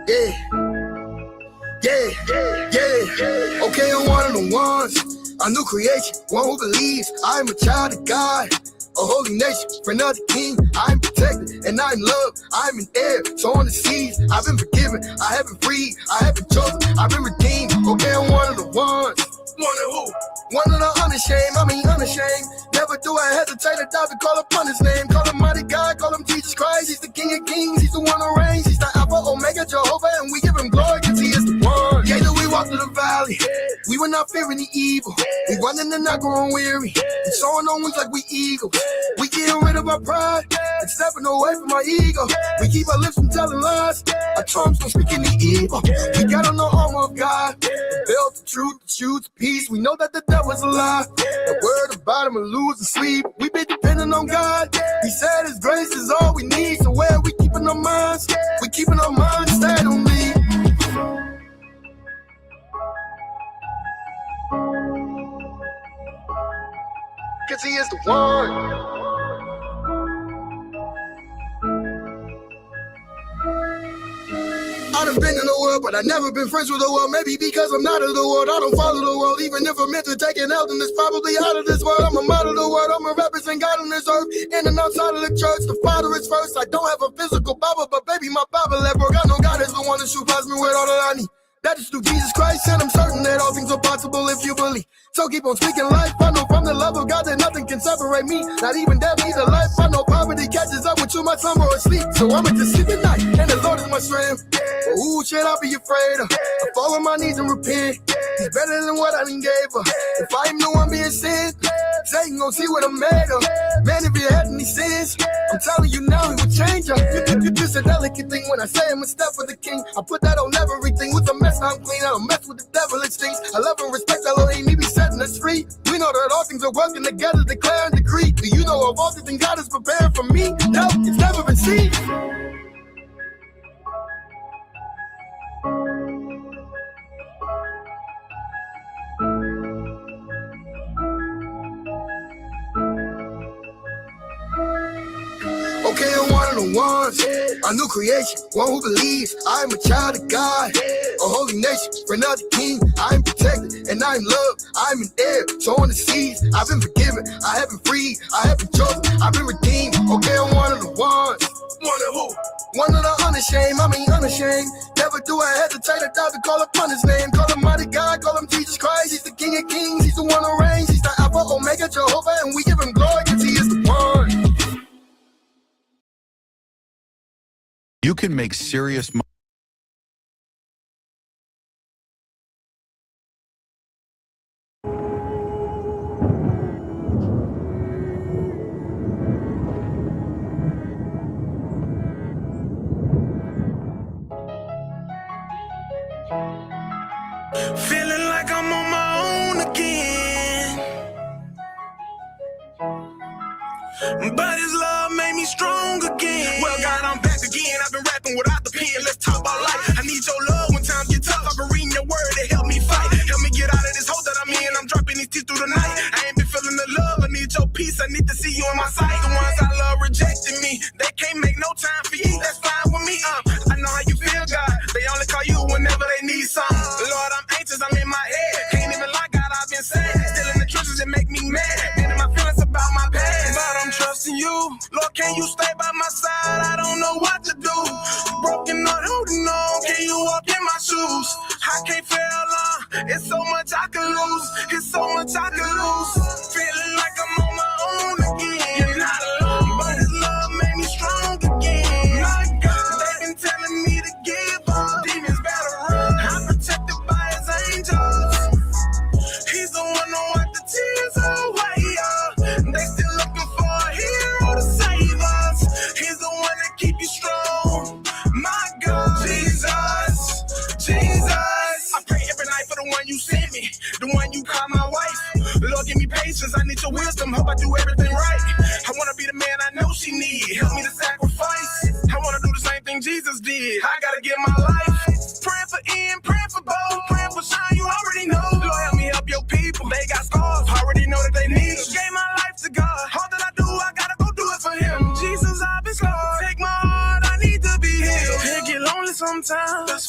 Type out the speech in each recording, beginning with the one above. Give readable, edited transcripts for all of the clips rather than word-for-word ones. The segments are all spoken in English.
Yeah. Okay, I'm one of the ones. A new creation, one who believes I'm a child of God. A holy nation, friend of the king. I'm protected and I'm loved. I'm an heir, so on the seas. I've been forgiven, I have been freed, I have been chosen, I've been redeemed. Okay, I'm one of the ones. One of who? One of the unashamed, unashamed. Never do I hesitate to doubt to call upon his name. Call him mighty God, call him Jesus Christ. He's the King of Kings, he's the one who reigns. He's the Alpha, Omega, Jehovah, and we give him glory because he is the one. Yeah, though we walk through the valley, we will not fear any evil. We running and not growing weary, and soaring on wings like we eagles. We getting rid of our pride and stepping away from our ego. We keep our lips from telling lies, our tongues from speaking the evil. We got on the armor of God, built the truth, the shoes, the peace. We know that the devil's a lie. The word about him and lose and sleep. We been depending on God. He said his grace is all we need. So where we keeping our minds? We keeping our minds stayed on me. Cause he is the one. I done been in the world, but I never been friends with the world. Maybe because I'm not of the world, I don't follow the world. Even if I'm meant to take an L, then it's probably out of this world. I'm a model of the world, I'm a represent God on this earth. In and outside of the church, the Father is first. I don't have a physical Bible, but baby, my Bible at work. I know God is the one that supplies me with all that I need. That is through Jesus Christ, and I'm certain that all things are possible if you believe. So keep on speaking life. I know from the love of God that nothing can separate me. Not even death, neither life. I know poverty catches up with too much slumber or sleep. So I'ma just sleep at night, and the Lord is my strength. But who should I be afraid of? I fall on my knees and repent. He's better than what I done gave her. If I am the one being sent, Satan gon' see what I'm made of. Man, if you had any sins, I'm telling you now, he will change her. It's a delicate thing when I say I'm a step for the king. I put that on everything. With a mess, I'm clean. I don't mess with the devil, it stinks. I love and respect Elohim, he be setting us free. We know that all things are working together, declare and decree. Do you know of all the things God is preparing for me? No, it's never been seen. Okay, I'm one of the ones, a new creation, one who believes I'm a child of God, a holy nation, friend of the king. I'm protected and I'm loved, I'm an heir, so on the seas. I've been forgiven, I have been freed, I have been chosen, I've been redeemed. Okay, I'm one of the ones. One of who? One of the unashamed, unashamed. Never do I hesitate to doubt to call upon his name. Call him mighty God, call him Jesus Christ. He's the King of Kings, he's the one who reigns. He's the Alpha, Omega, Jehovah, and we give him glory because he is the one. You can make serious money. Feeling like I'm on my own again, but his love made me strong again. Well, God, I'm back again. I've been rapping without the pen. Let's talk about life. I need your love when times get tough. I've been reading your word to help me fight. Help me get out of this hole that I'm in. I'm dropping these tears through the night. I ain't been feeling the love. I need your peace. I need to see you in my sight. The ones I love rejecting me. They can't make no time for you. That's fine with me. I know how you feel, God. They only call you whenever they need something. Lord, I'm anxious. I'm in my head. Can't even lie, God, I've been sad. Still in the trenches, it make me mad. And in my feelings about my past. But I'm trusting you. Lord, can you stay by my side? I don't know what to do. Broken heart, holding on. Can you walk in my shoes? I can't fail. It's so much I can lose. It's so much I can lose. Feeling like I'm on my own again. You're not alone, but his love made me strong again. My God, they've been telling me to give up. Demons better run. I'm protected by his angels. He's the one who wiped the tears away. They still looking for a hero to save us. He's the one that keep you strong. My God, Jesus, Jesus. I pray every night for the one you sent me, the one you call my wife. Lord, give me patience. I need your wisdom. Hope I do everything right. I want to be the man I know she need. Help me to sacrifice. I want to do the same thing Jesus did. I got to give my life. Praying for Ian, praying for Bo, praying for Sean. You already know. Lord, help me help your people. They got scars. Already know that they need you. Gave my life to God. All that I do, I got to go do it for him. Jesus, I've been scarred. Take my heart. I need to be healed. It get lonely sometimes.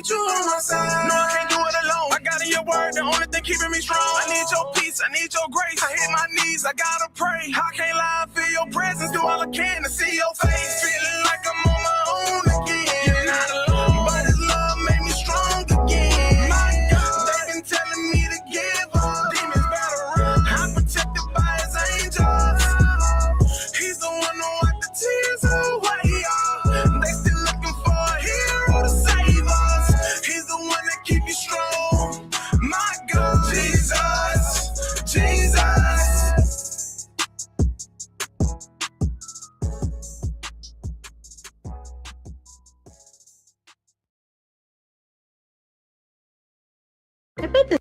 need you on my side. No, I can't do it alone. I got in your word, the only thing keeping me strong. I need your peace, I need your grace. I hit my knees, I gotta pray. I can't lie, I feel your presence, do all I can to see your face. Feeling like I'm on my own again. You're not alone, but his love made me strong again. My God, they've been telling me to give up. Demons better run. I'm protected by his angels. He's the one who wiped the tears away. They still looking for a hero to save us. He's the one that keep you strong. My God, Jesus, Jesus. I bet the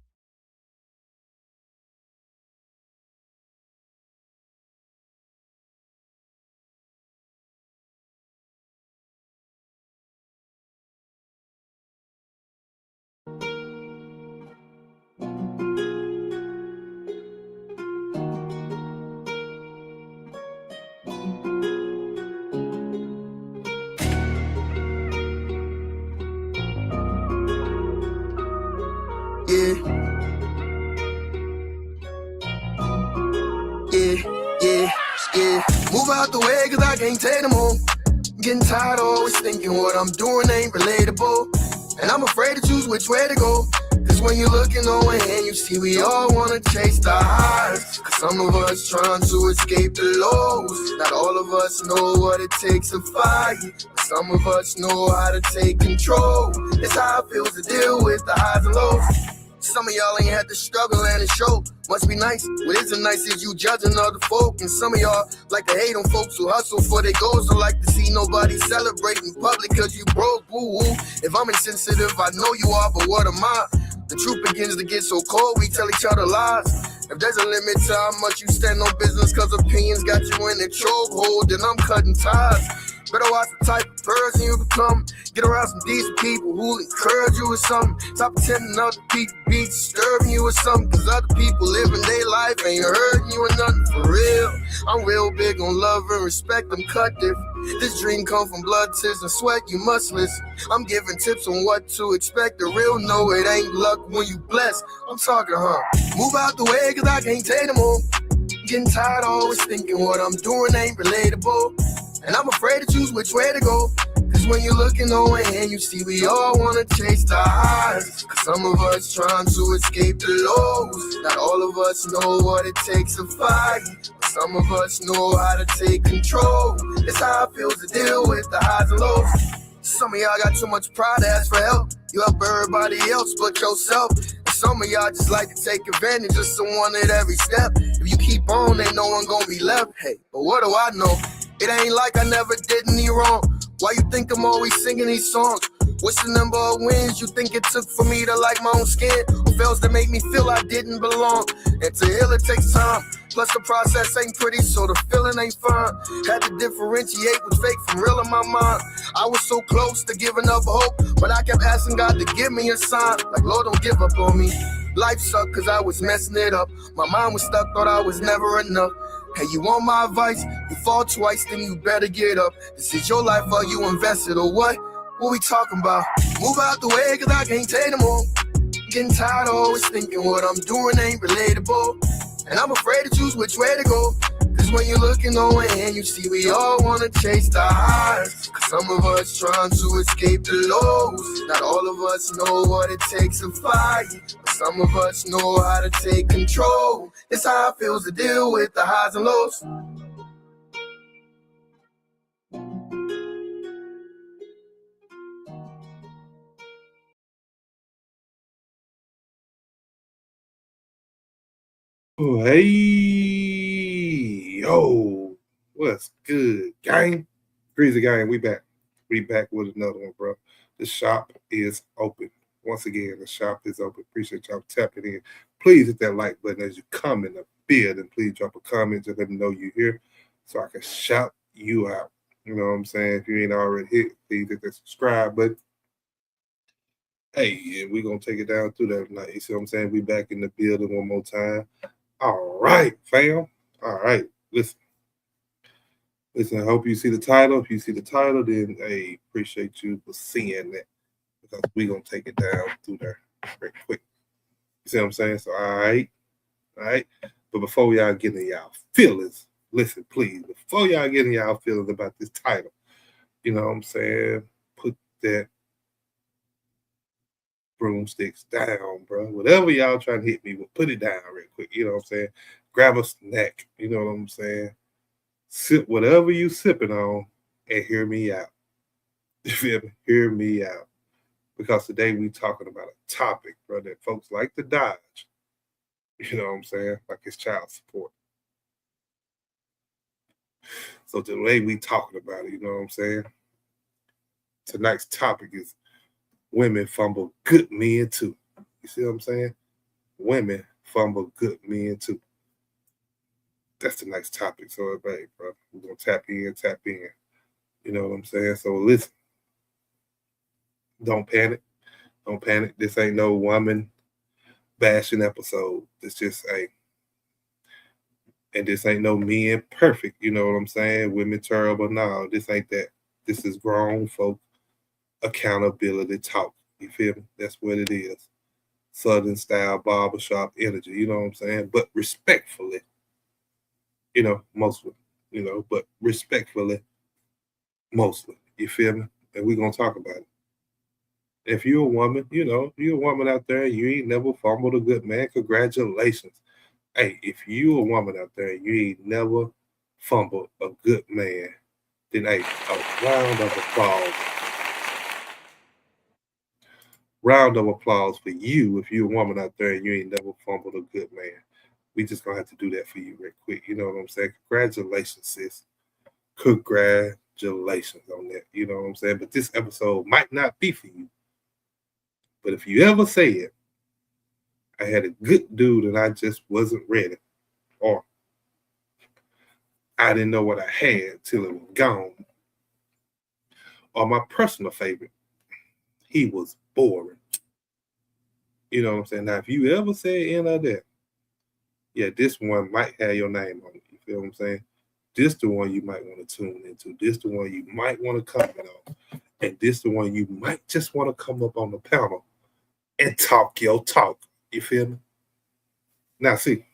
Yeah. Move out the way, cause I can't take no more. I'm getting tired of always thinking what I'm doing ain't relatable. And I'm afraid to choose which way to go. Cause when you're looking over and you see we all wanna chase the highs. Cause some of us trying to escape the lows. Not all of us know what it takes to fight. But some of us know how to take control. It's how it feels to deal with the highs and lows. Some of y'all ain't had to struggle and it show. Must be nice. What isn't nice is you judging other folk. And some of y'all like to hate on folks who hustle for their goals. Don't like to see nobody celebrate in public cause you broke. Woo-woo. If I'm insensitive, I know you are, but what am I? The truth begins to get so cold, we tell each other lies. If there's a limit to how much you stand on business cause opinions got you in a chokehold, then I'm cutting ties. Better watch the type of person you become. Get around some decent people who'll encourage you with something. Stop pretending other people be disturbing you with something. Cause other people living their life ain't hurting you or nothing for real. I'm real big on love and respect, I'm cut different. This dream come from blood, tears, and sweat, you must listen. I'm giving tips on what to expect. The real know it ain't luck when you blessed. I'm talking, Move out the way cause I can't take no more. Getting tired of always thinking what I'm doing ain't relatable. And I'm afraid to choose which way to go. Cause when you're looking over and you see we all wanna chase the highs. Cause some of us trying to escape the lows. Not all of us know what it takes to fight. But some of us know how to take control. It's how it feels to deal with the highs and lows. Some of y'all got too much pride to ask for help. You help everybody else but yourself. And some of y'all just like to take advantage of someone at every step. If you keep on, ain't no one gonna be left. Hey, but what do I know? It ain't like I never did any wrong. Why you think I'm always singing these songs? What's the number of wins you think it took for me to like my own skin? Or fails to make me feel I didn't belong? And to heal it takes time. Plus the process ain't pretty, so the feeling ain't fun. Had to differentiate what's fake from real in my mind. I was so close to giving up hope, but I kept asking God to give me a sign. Like, Lord, don't give up on me. Life sucked cause I was messing it up. My mind was stuck, thought I was never enough. Hey, you want my advice? You fall twice, then you better get up. This is your life, are you invested or what? What we talking about? Move out the way, cause I can't take no more. Getting tired of always thinking what I'm doing ain't relatable. And I'm afraid to choose which way to go. Cause when you're looking over and you see we all wanna chase the highs. Cause some of us trying to escape the lows. Not all of us know what it takes to fight. But some of us know how to take control. It's how it feels to deal with the highs and lows. Oh, hey, yo, what's good, gang? Greasy gang, we back. We back with another one, bro. The shop is open. Once again, the shop is open. Appreciate y'all tapping in. Please hit that like button as you come in the bid, and please drop a comment and let me know you're here so I can shout you out. You know what I'm saying? If you ain't already hit, please hit that subscribe button. Hey, yeah, we're going to take it down through that night. You see what I'm saying? We back in the building one more time. All right, fam. All right, listen. I hope you see the title. If you see the title, then hey, appreciate you for seeing that. because we're going to take it down through there very quick. You see what I'm saying? So, all right. But before y'all get in y'all feelings, listen, please, before y'all get in y'all feelings about this title, you know what I'm saying? Put that broomsticks down, bro. Whatever y'all trying to hit me with, put it down real quick. You know what I'm saying? Grab a snack. You know what I'm saying? Sip whatever you sipping on and hear me out. You feel me? Hear me out. Because today we talking about a topic, bro, that folks like to dodge. You know what I'm saying? Like it's child support. So today we talking about it, you know what I'm saying? Tonight's topic is women fumble good men too. You see what I'm saying? Women fumble good men too. That's the next topic. So everybody, bro, we're gonna tap in. You know what I'm saying? So listen. Don't panic. Don't panic. This ain't no woman bashing episode. It's just and this ain't no men perfect. You know what I'm saying? Women terrible. No, this ain't that. This is grown folk accountability talk. You feel me? That's what it is. Southern style barbershop energy. You know what I'm saying? But respectfully, you know, mostly, you know, but respectfully, mostly. You feel me? And we're gonna talk about it. If you're a woman, you know, you're a woman out there, you ain't never fumbled a good man, congratulations. Hey, if you a woman out there, you ain't never fumbled a good man, then hey, a round of applause. Round of applause for you if you're a woman out there and you ain't never fumbled a good man. We just gonna have to do that for you real quick. You know what I'm saying? Congratulations, sis. Congratulations on that. You know what I'm saying? But this episode might not be for you. But if you ever say it, I had a good dude and I just wasn't ready. Or I didn't know what I had till it was gone. Or my personal favorite, he was boring. You know what I'm saying? Now, if you ever say any of that, yeah, this one might have your name on it. You feel what I'm saying? This the one you might want to tune into. This the one you might want to comment on. And this the one you might just want to come up on the panel and talk your talk. You feel me? Now, see,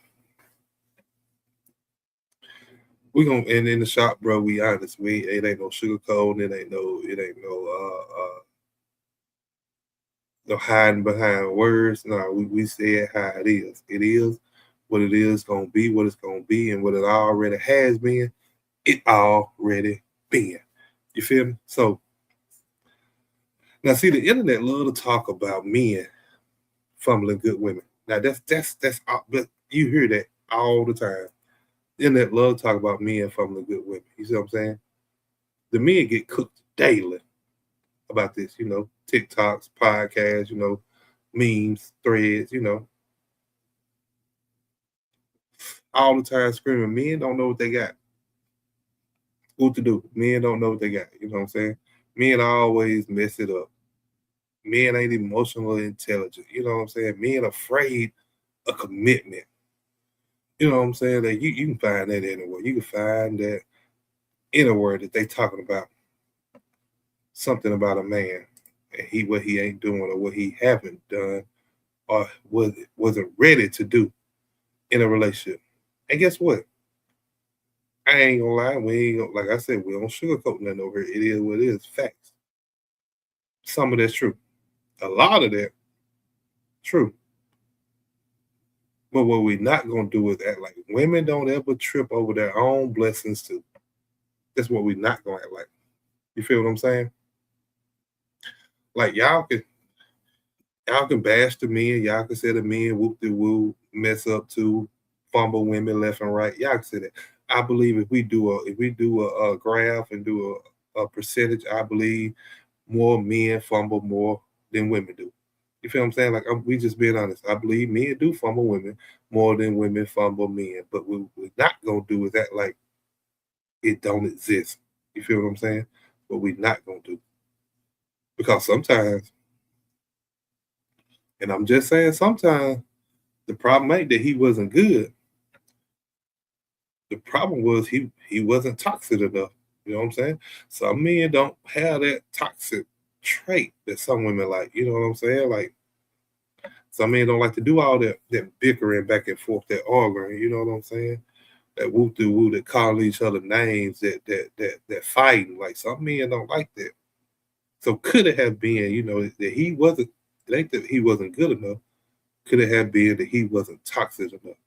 we gonna end in the shop, bro. We honest. It ain't no sugarcoating. It ain't no hiding behind words. No, we say it how it is. It is what it is gonna be, what it's gonna be, and what it already has been. It already been. You feel me? So now, see, the internet love to talk about men fumbling good women. Now that's but you hear that all the time. The internet love to talk about men fumbling good women. You see what I'm saying? The men get cooked daily about this, you know, TikToks, podcasts, you know, memes, threads, you know. All the time screaming, men don't know what they got. What to do? Men don't know what they got. You know what I'm saying? Men always mess it up. Men ain't emotionally intelligent. You know what I'm saying? Men afraid of commitment. You know what I'm saying? That you can find that anywhere. You can find that anywhere that they talking about something about a man and what he ain't doing or what he haven't done or wasn't ready to do in a relationship. And guess what? I ain't gonna lie, we ain't gonna, like I said, we don't sugarcoat nothing over here. It is what it is, facts. Some of that's true. A lot of that, true. But what we're not gonna do is act like women don't ever trip over their own blessings too. That's what we're not gonna act like. You feel what I'm saying? Like y'all can bash the men, y'all can say the men whoop de woo, mess up too, fumble women left and right. Y'all can say that. I believe if we do a graph and do a percentage, I believe more men fumble more than women do. You feel what I'm saying? Like we just being honest. I believe men do fumble women more than women fumble men. But what we're not gonna do is act like it don't exist. You feel what I'm saying? What we're not gonna do. Because sometimes, and I'm just saying sometimes, the problem ain't that he wasn't good. The problem was he wasn't toxic enough. You know what I'm saying? Some men don't have that toxic trait that some women like. You know what I'm saying? Like some men don't like to do all that bickering back and forth, that arguing. You know what I'm saying? That woo through woo, that calling each other names, that fighting. Like some men don't like that. So could it have been, that he wasn't? It ain't that he wasn't good enough. Could it have been that he wasn't toxic enough?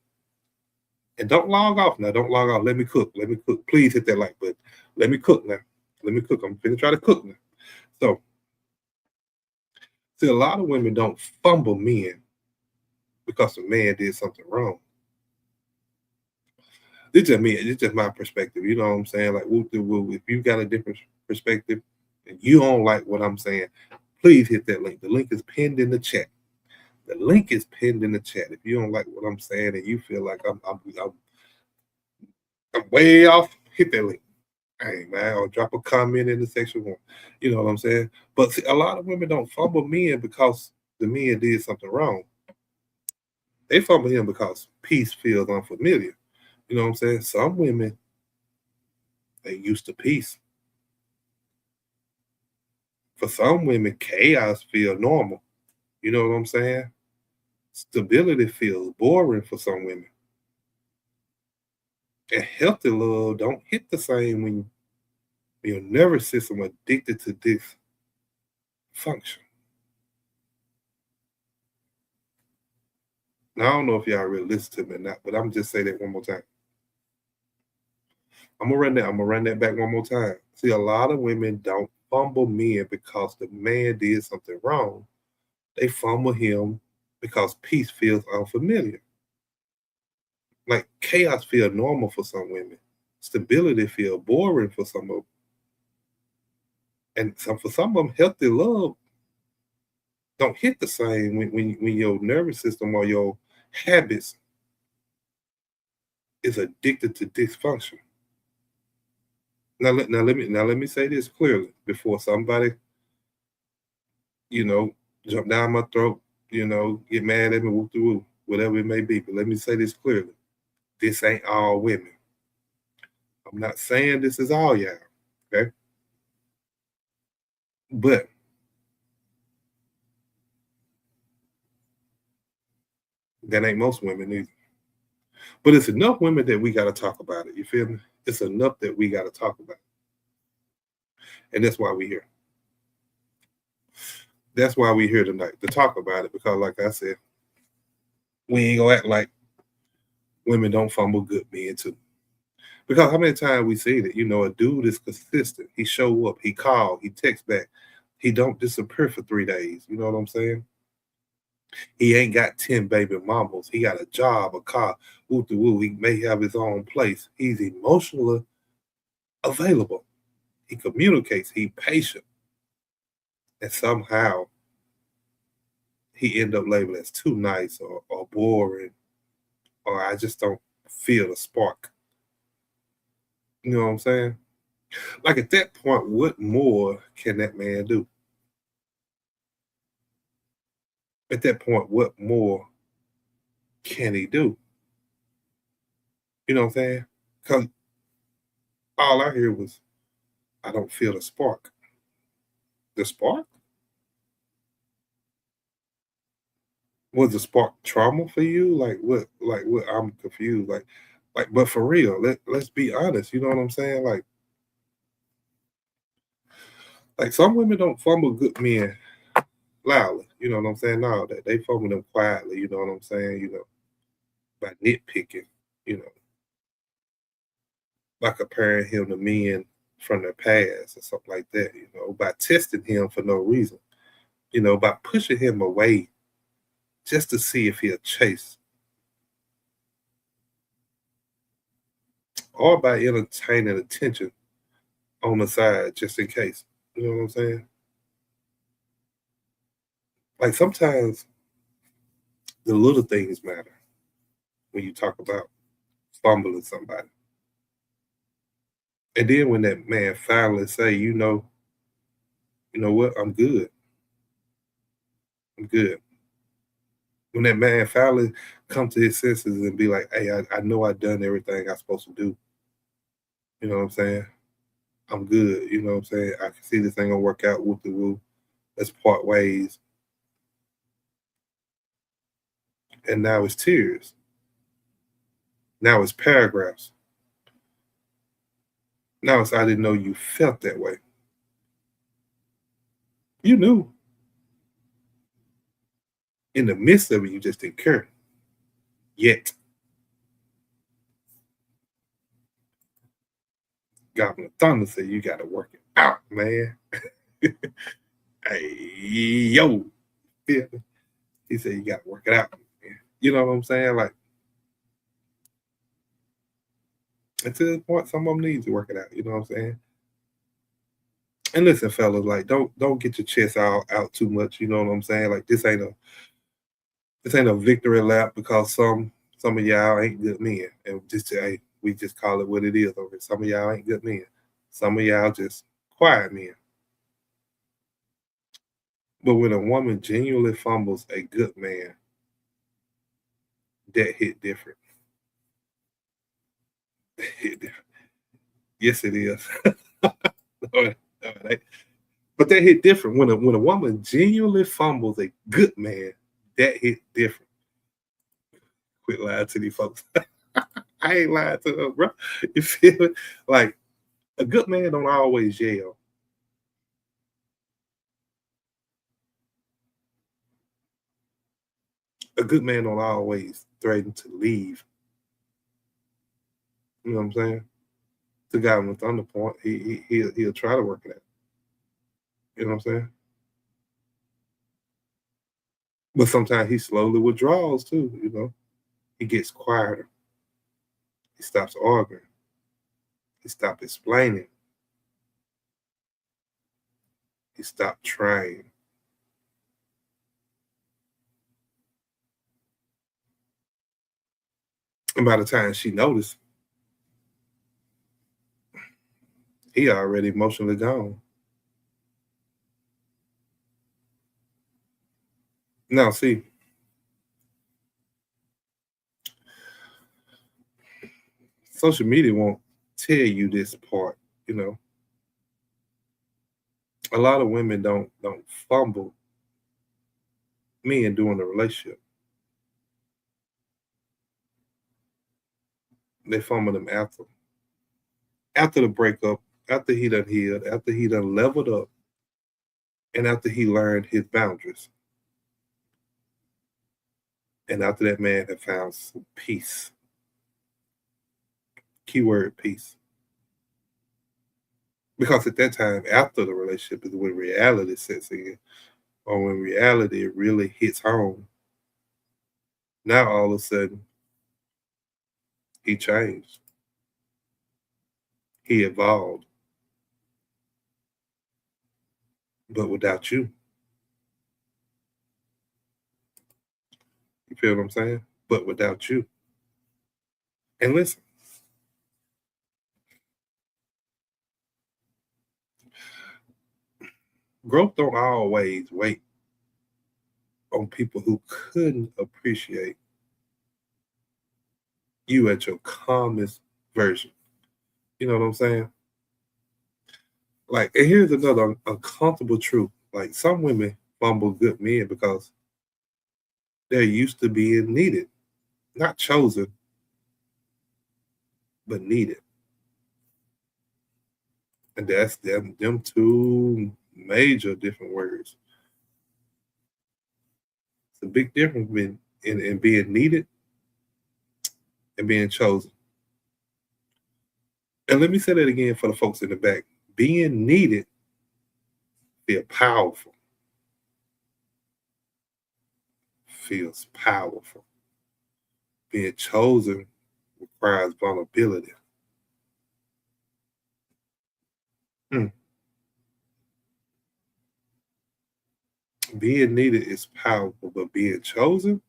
And don't log off now. Don't log off. Let me cook. Let me cook. Please hit that like button. Let me cook now. Let me cook. I'm gonna try to cook now. So, see, a lot of women don't fumble men because the man did something wrong. It's just me. It's just my perspective. You know what I'm saying? Like, woo, woo. If you got a different perspective and you don't like what I'm saying, please hit that link. The link is pinned in the chat. The link is pinned in the chat. If you don't like what I'm saying and you feel like I'm way off, hit that link. Hey man, or drop a comment in the section one. You know what I'm saying? But see, a lot of women don't fumble men because the men did something wrong. They fumble him because peace feels unfamiliar. You know what I'm saying? Some women, they used to peace. For some women, chaos feels normal. You know what I'm saying? Stability feels boring for some women. And healthy love don't hit the same when your nervous system addicted to this function. Now I don't know if y'all really listen to me or not, but I'm just say that one more time. I'm gonna run that back one more time. See, a lot of women don't fumble men because the man did something wrong. They fumble him because peace feels unfamiliar. Like chaos feels normal for some women. Stability feels boring for some of them. And for some of them, healthy love don't hit the same when your nervous system or your habits is addicted to dysfunction. Now let me say this clearly before somebody, jump down my throat, get mad at me, whoop the whoop, whatever it may be. But let me say this clearly: this ain't all women. I'm not saying this is all y'all, okay? But that ain't most women either. But it's enough women that we got to talk about it. You feel me? It's enough that we got to talk about it. And that's why we're here. That's why we're here tonight, to talk about it. Because like I said, we ain't gonna act like women don't fumble good men too. Because how many times we see that, a dude is consistent. He show up, he call, he text back. He don't disappear for 3 days. You know what I'm saying? He ain't got 10 baby mamas. He got a job, a car, woo to woo. He may have his own place. He's emotionally available. He communicates. He patient. And somehow he end up labeled as too nice or boring, or I just don't feel the spark. You know what I'm saying? Like at that point, what more can that man do? At that point, what more can he do? You know what I'm saying? Because all I hear was, I don't feel the spark. The spark? Was the spark trauma for you? Like what? Like what? I'm confused. But for real, let's be honest. You know what I'm saying? Like some women don't fumble good men loudly. You know what I'm saying? No, that they fumble them quietly. You know what I'm saying? By nitpicking. By comparing him to men from their past or something like that. By testing him for no reason. By pushing him away just to see if he'll chase, or by entertaining attention on the side just in case. You know what I'm saying? Like sometimes the little things matter when you talk about fumbling somebody. And then when that man finally say, you know what, I'm good. I'm good. When that man finally come to his senses and be like, hey, I know I've done everything I'm supposed to do. You know what I'm saying? I'm good. You know what I'm saying? I can see this ain't gonna work out, whoop the whoop. Let's part ways. And now it's tears. Now it's paragraphs. Now it's I didn't know you felt that way. You knew. In the midst of it, you just didn't care. Yet. Goblin Thunder said you got to work it out, man. Hey, yo. Yeah. He said you got to work it out. Man. You know what I'm saying? Like, until the point some of them need to work it out. You know what I'm saying? And listen, fellas, like don't get your chest out too much. You know what I'm saying? Like this ain't a victory lap because some of y'all ain't good men, and just hey, we just call it what it is. Okay, some of y'all ain't good men. Some of y'all just quiet men. But when a woman genuinely fumbles a good man, that hit different. That hit different. Yes, it is. But that hit different. When a woman genuinely fumbles a good man, that hit different. Quit lying to these folks. I ain't lying to them, bro. You feel it? Like a good man don't always yell. A good man don't always threaten to leave. You know what I'm saying? The guy on the Thunder Point, he'll try to work it out. You know what I'm saying? But sometimes he slowly withdraws too, you know. He gets quieter. He stops arguing. He stops explaining. He stopped trying. And by the time she noticed, he already emotionally gone. Now, see, social media won't tell you this part, you know. A lot of women don't fumble men during the relationship. They fumble them after the breakup, after he done healed, after he done leveled up, and after he learned his boundaries. And after that man had found some peace. Keyword peace. Because at that time, after the relationship is when reality sets in, or when reality really hits home. Now all of a sudden, he changed. He evolved. But without you. You feel what I'm saying? But without you. And listen. Growth don't always wait on people who couldn't appreciate you at your calmest version. You know what I'm saying? Like, and here's another uncomfortable truth. Like, some women fumble good men because they're used to being needed, not chosen, but needed. And that's them two major different words. It's a big difference in being needed and being chosen. And let me say that again for the folks in the back. Being needed feels powerful. Feels powerful. Being chosen requires vulnerability. Being needed is powerful, but being chosen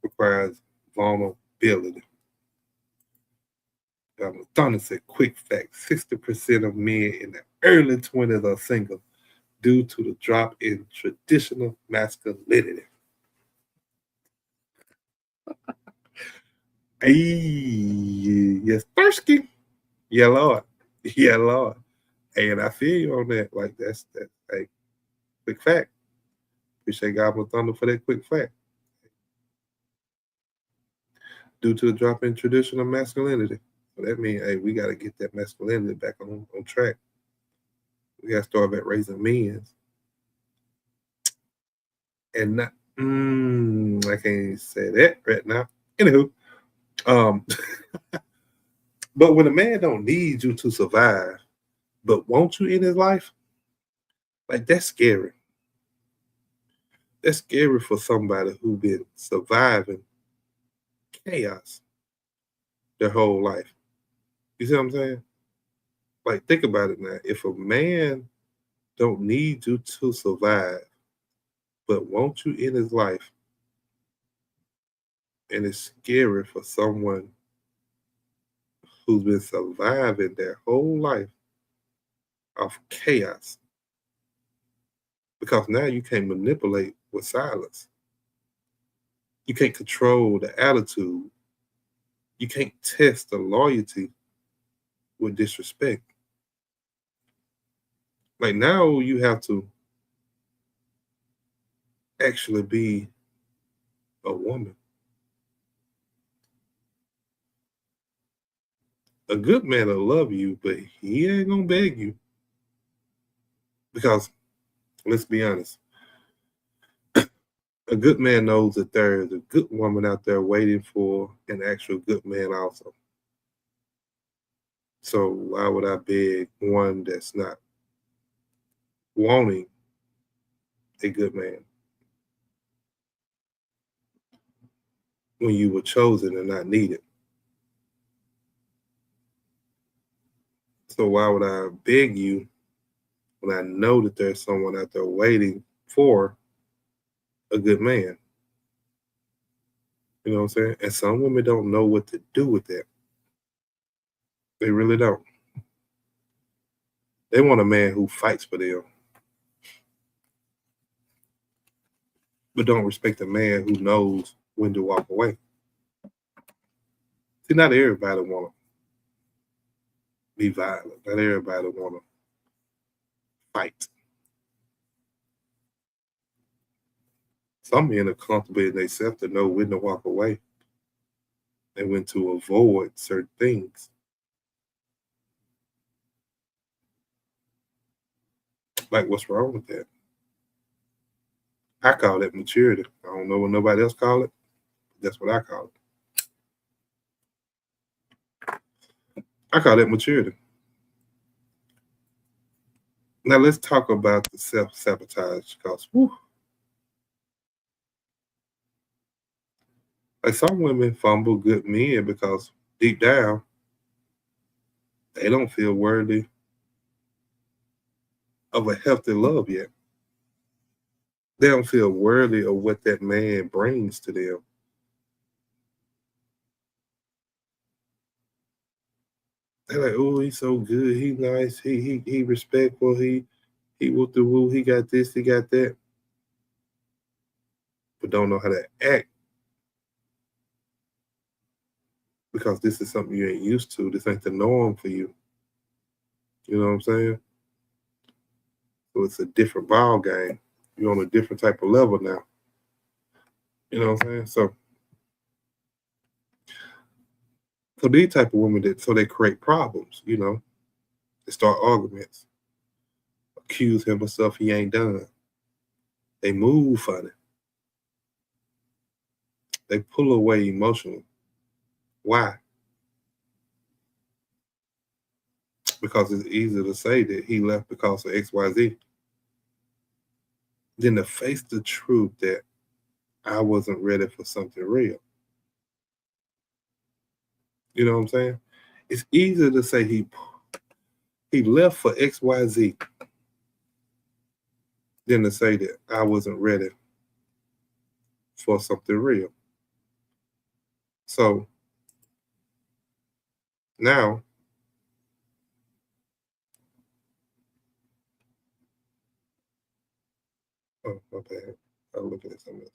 requires vulnerability. Thunder said, quick fact, 60% of men in the early 20s are single due to the drop in traditional masculinity. Hey, yes, thirsty. Yeah, Lord. Yeah, Lord. Hey, and I feel you on that. Like, that's hey. Quick fact. Appreciate Goblin Thunder for that quick fact. Due to the drop in traditional masculinity. So that means, hey, we got to get that masculinity back on track. We got to start back raising men. And not, I can't even say that right now. Anywho, but when a man don't need you to survive, but want you in his life, like that's scary. That's scary for somebody who been surviving chaos their whole life. You see what I'm saying? Like, think about it now. If a man don't need you to survive, but want you in his life, and it's scary for someone who's been surviving their whole life of chaos, because now you can't manipulate with silence. You can't control the attitude. You can't test the loyalty with disrespect. Like, now you have to actually be a woman. A good man will love you, but he ain't gonna beg you. Because, let's be honest, a good man knows that there is a good woman out there waiting for an actual good man also. So why would I beg one that's not wanting a good man when you were chosen and not needed? So why would I beg you when I know that there's someone out there waiting for a good man? You know what I'm saying? And some women don't know what to do with that. They really don't. They want a man who fights for them, but don't respect a man who knows when to walk away. See, not everybody want to be violent. Not everybody want to fight. Some men are comfortable in themselves to know when to walk away and when to avoid certain things. Like, what's wrong with that? I call that maturity. I don't know what nobody else call it. That's what I call it. I call that maturity. Now let's talk about the self-sabotage, because like, some women fumble good men because deep down they don't feel worthy of a healthy love yet. They don't feel worthy of what that man brings to them. They're like, oh, he's so good, he's nice, he respectful, he will do woo, he got this, he got that, but don't know how to act because this is something you ain't used to. This ain't the norm for you. You know what I'm saying? So it's a different ball game. You're on a different type of level now. You know what I'm saying? So these type of women they create problems, you know. They start arguments, accuse him of stuff he ain't done. They move funny. They pull away emotionally. Why? Because it's easier to say that he left because of XYZ than to face the truth that I wasn't ready for something real. You know what I'm saying? It's easier to say he left for XYZ than to say that I wasn't ready for something real. So now, oh, my bad. I'm looking at something else.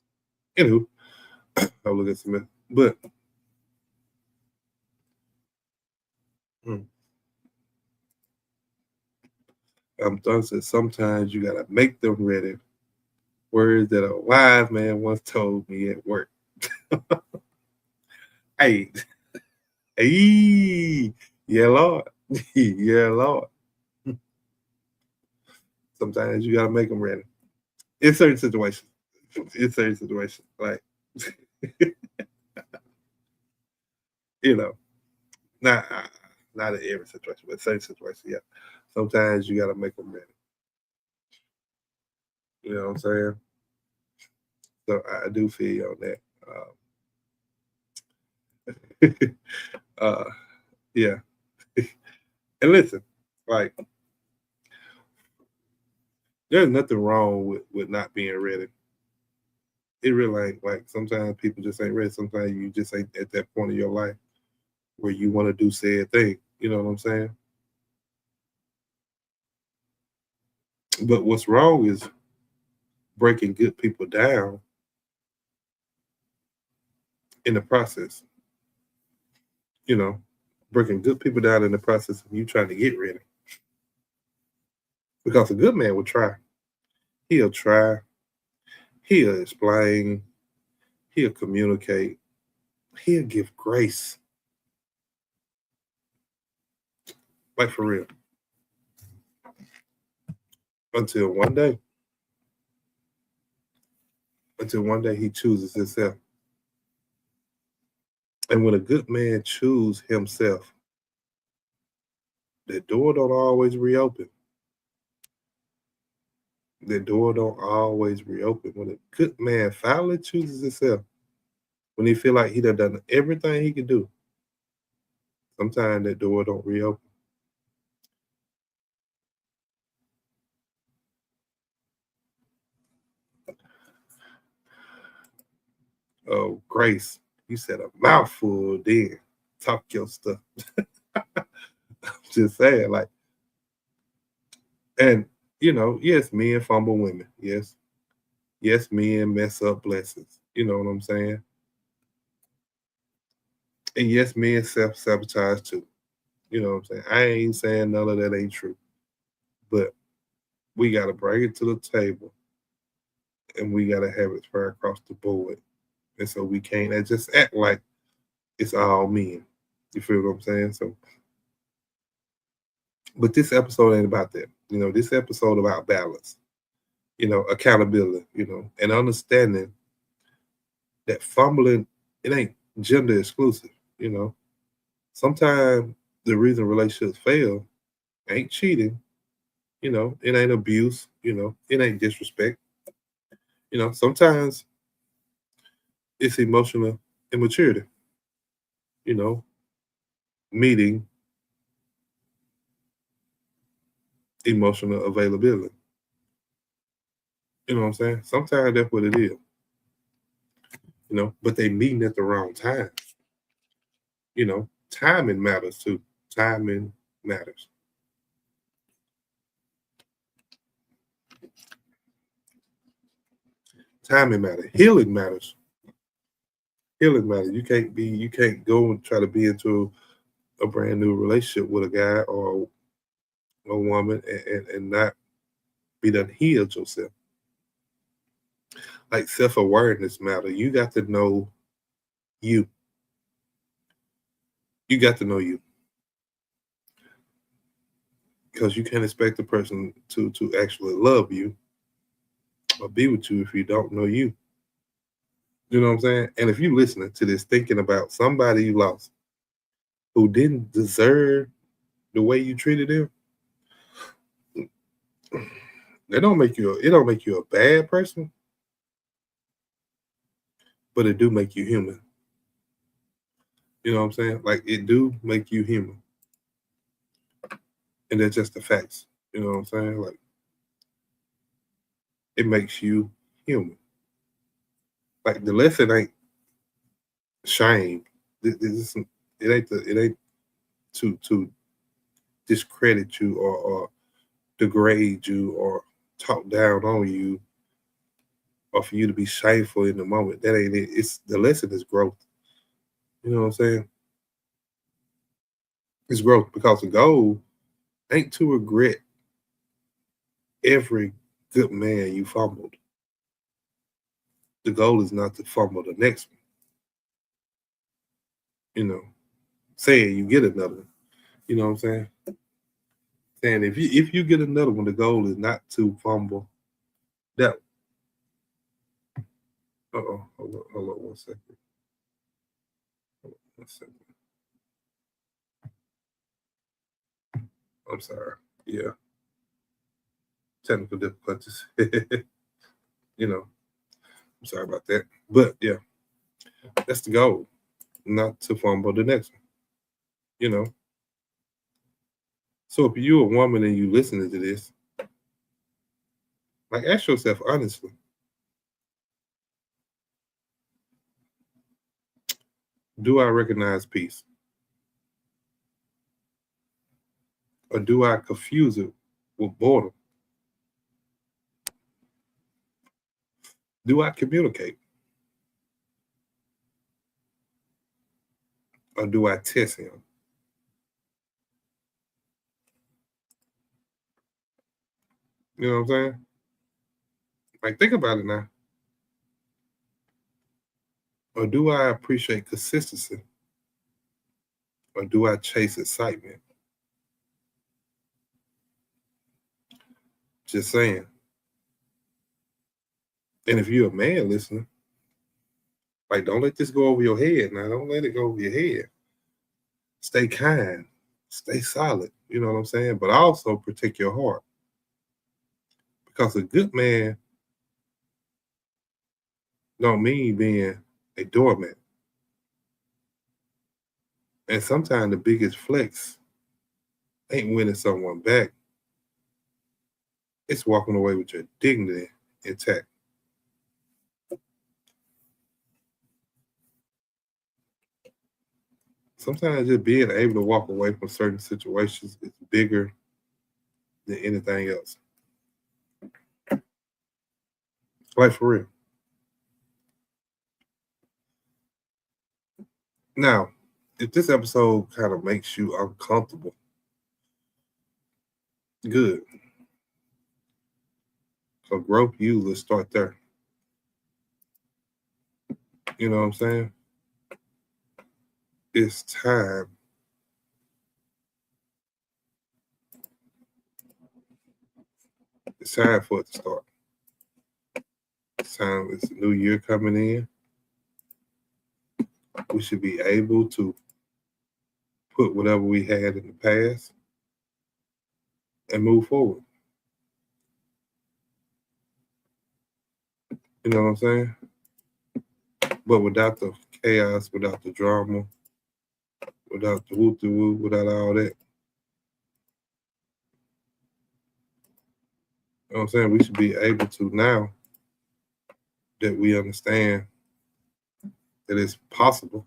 Anywho, I'll look at something else. But Thun said sometimes you gotta make them ready. Words that a wise man once told me at work. Hey, hey, yeah, Lord, yeah, Lord. Sometimes you gotta make them ready in certain situations. In certain situations, like you know, not not in every situation, but certain situations, yeah. Sometimes you gotta make them ready. You know what I'm saying? So I do feel you on that. uh, yeah. And listen, like, there's nothing wrong with not being ready. It really ain't. Like, sometimes people just ain't ready. Sometimes you just ain't at that point in your life where you want to do said thing. You know what I'm saying? But what's wrong is breaking good people down in the process. You know, breaking good people down in the process of you trying to get ready. Because a good man will try. He'll try. He'll explain. He'll communicate. He'll give grace. Like, for real. Until one day he chooses himself. And when a good man chooses himself, the door don't always reopen. The door don't always reopen. When a good man finally chooses himself, when he feel like he done everything he can do, sometimes that door don't reopen. Oh, Grace, you said a mouthful then. Talk your stuff. Just saying, like, and yes, men fumble women. Yes. Yes, men mess up blessings. You know what I'm saying? And yes, men self-sabotage too. You know what I'm saying? I ain't saying none of that ain't true. But we gotta bring it to the table and we gotta have it fair across the board. And so we can't just act like it's all men. You feel what I'm saying? So, but this episode ain't about that. This episode about balance, accountability, and understanding that fumbling, it ain't gender exclusive, Sometimes the reason relationships fail ain't cheating, it ain't abuse, it ain't disrespect. Sometimes it's emotional immaturity, meeting emotional availability. You know what I'm saying? Sometimes that's what it is. But they meeting at the wrong time. Timing matters too. Timing matters. Timing matters. Healing matters. Healing matters. You can't go and try to be into a brand new relationship with a guy or a woman and not be done healed yourself. Like, self-awareness matter. You got to know you. You got to know you. Because you can't expect the person to actually love you or be with you if you don't know you. You know what I'm saying? And if you listening to this thinking about somebody you lost who didn't deserve the way you treated them, it don't make you a bad person, but it do make you human. You know what I'm saying? Like, it do make you human. And that's just the facts. You know what I'm saying? Like, it makes you human. Like, the lesson ain't shame. It ain't to discredit you or degrade you or talk down on you or for you to be shameful in the moment. That ain't it. It's the lesson is growth. You know what I'm saying? It's growth, because the goal ain't to regret every good man you fumbled. The goal is not to fumble the next one. You know, saying you get another one. You know what I'm saying? Saying if you get another one, the goal is not to fumble that one. Hold on 1 second. Hold on 1 second. I'm sorry. Yeah. Technical difficulties. You know, I'm sorry about that. But yeah, that's the goal. Not to fumble the next one. You know. So if you're a woman and you listening to this, like ask yourself honestly, do I recognize peace? Or do I confuse it with boredom? Do I communicate? Or do I test him? You know what I'm saying? Like, think about it now. Or do I appreciate consistency? Or do I chase excitement? Just saying. And if you're a man listening, like, don't let this go over your head now. Don't let it go over your head. Stay kind. Stay solid. You know what I'm saying? But also protect your heart. Because a good man don't mean being a doormat. And sometimes the biggest flex ain't winning someone back. It's walking away with your dignity intact. Sometimes just being able to walk away from certain situations is bigger than anything else. Like, for real. Now, if this episode kind of makes you uncomfortable, good. So growth usually start there. You know what I'm saying? It's time. It's time for it to start. It's time. It's a new year coming in. We should be able to put whatever we had in the past and move forward. You know what I'm saying? But without the chaos, without the drama, without the whoop-de-woo, without all that. You know what I'm saying? We should be able to, now that we understand that it's possible,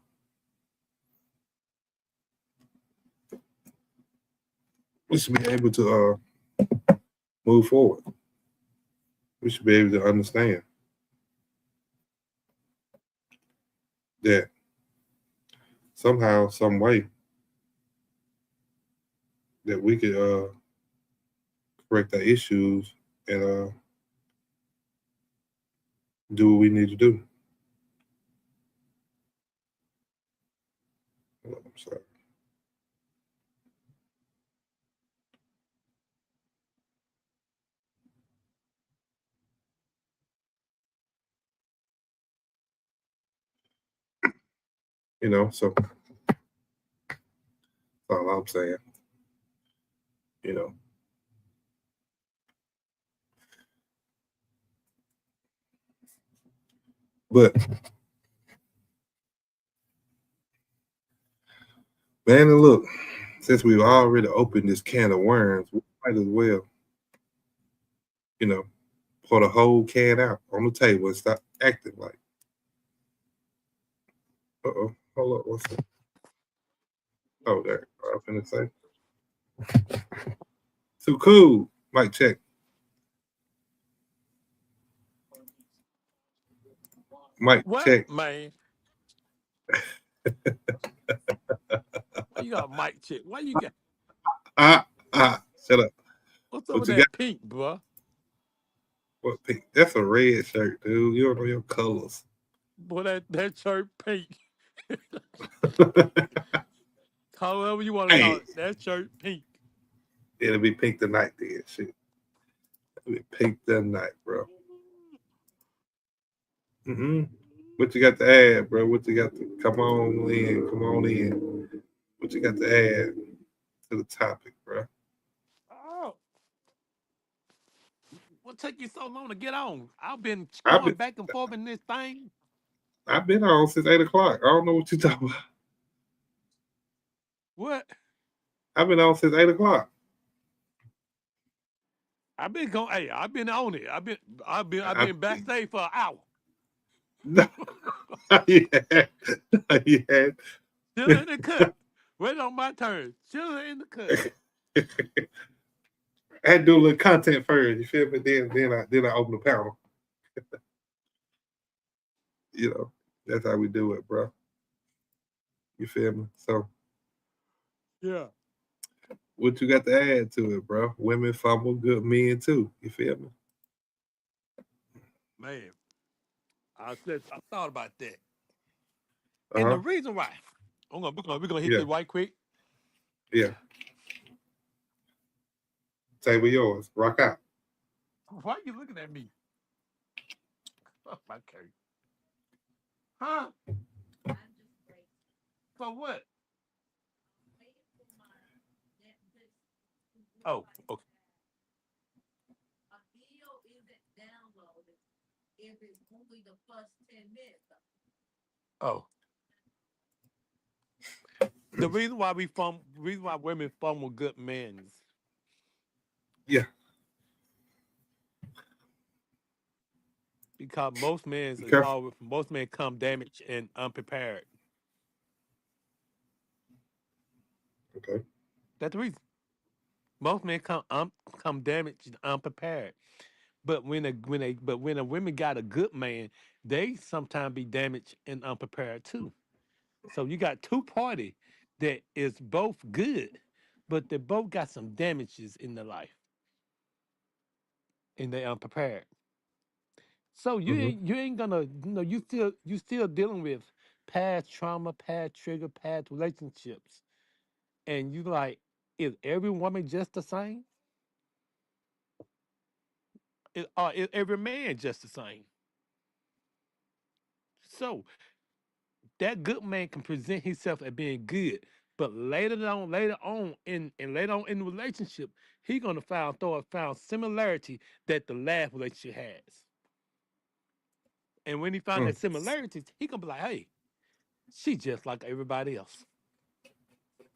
we should be able to move forward. We should be able to understand that somehow, some way, that we could correct our issues and do what we need to do. I'm sorry. You know, so that's all I'm saying. You know. But man, and look, since we've already opened this can of worms, we might as well, you know, pour the whole can out on the table and stop acting like. Hold up, what's that? Oh, there. I was finna say. Too cool. Mic check. Mic What, check. man? Why you got a mic check? Why you got Shut up. what's up What with you that got? pink, bro? What pink? That's a red shirt, dude. You don't know your colors. Boy, that shirt pink. However you want to call Hey, it, that shirt pink. it'll be pink tonight, then. Shit, it'll be pink tonight, bro. What you got to add, bro? What you got to come on in? Come on in. What you got to add to the topic, bro? Oh, what took you so long to get on? I've been I've going been back and forth in this thing. I've been on since 8 o'clock. I don't know what you talking about. What? I've been on since 8 o'clock. I've been going. Hey, I've been on it. I've I, been backstage for an hour. no, yeah, yeah. Chilling in the cut. Waiting on my turn. Chilling in the cut. I had to do a little content first. You feel me? Then I open the panel. You know, that's how we do it, bro. You feel me? So, Yeah. what you got to add to it, bro? Women fumble, good men too. You feel me? Man, I thought about that. Uh And the huh. reason why, we're gonna hit Yeah, this right quick. yeah. Table yours. Rock out. Why are you looking at me? Oh, my cake. Huh? For what? Oh, okay. Oh. The reason why women fumble good men is Yeah. because Be careful. most men come damaged and unprepared. Okay. That's the reason. Most men come damaged and unprepared. But when a women got a good man, they sometimes be damaged and unprepared too. So you got two party that is both good, but they both got some damages in their life and they unprepared. So Hmm. you ain't gonna you still dealing with past trauma, past trigger, past relationships, and you like, is every woman just the same? Is every man just the same? So that good man can present himself as being good, but later on in the relationship, he gonna found similarity that the last relationship has. And when he found Mm. that similarities, he gonna be like, hey, she just like everybody else.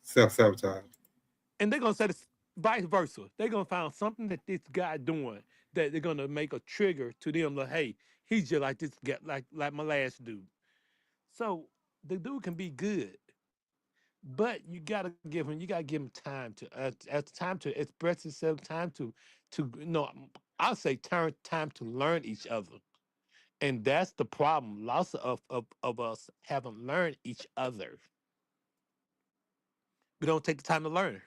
Self sabotage. And they're gonna say this vice versa. They're gonna find something that this guy doing that they're gonna make a trigger to them like, hey, he's just like this guy, like my last dude. So the dude can be good, but you gotta give him time to express himself, to I'll say time to learn each other. And that's the problem. Lots of us haven't learned each other. We don't take the time to learn.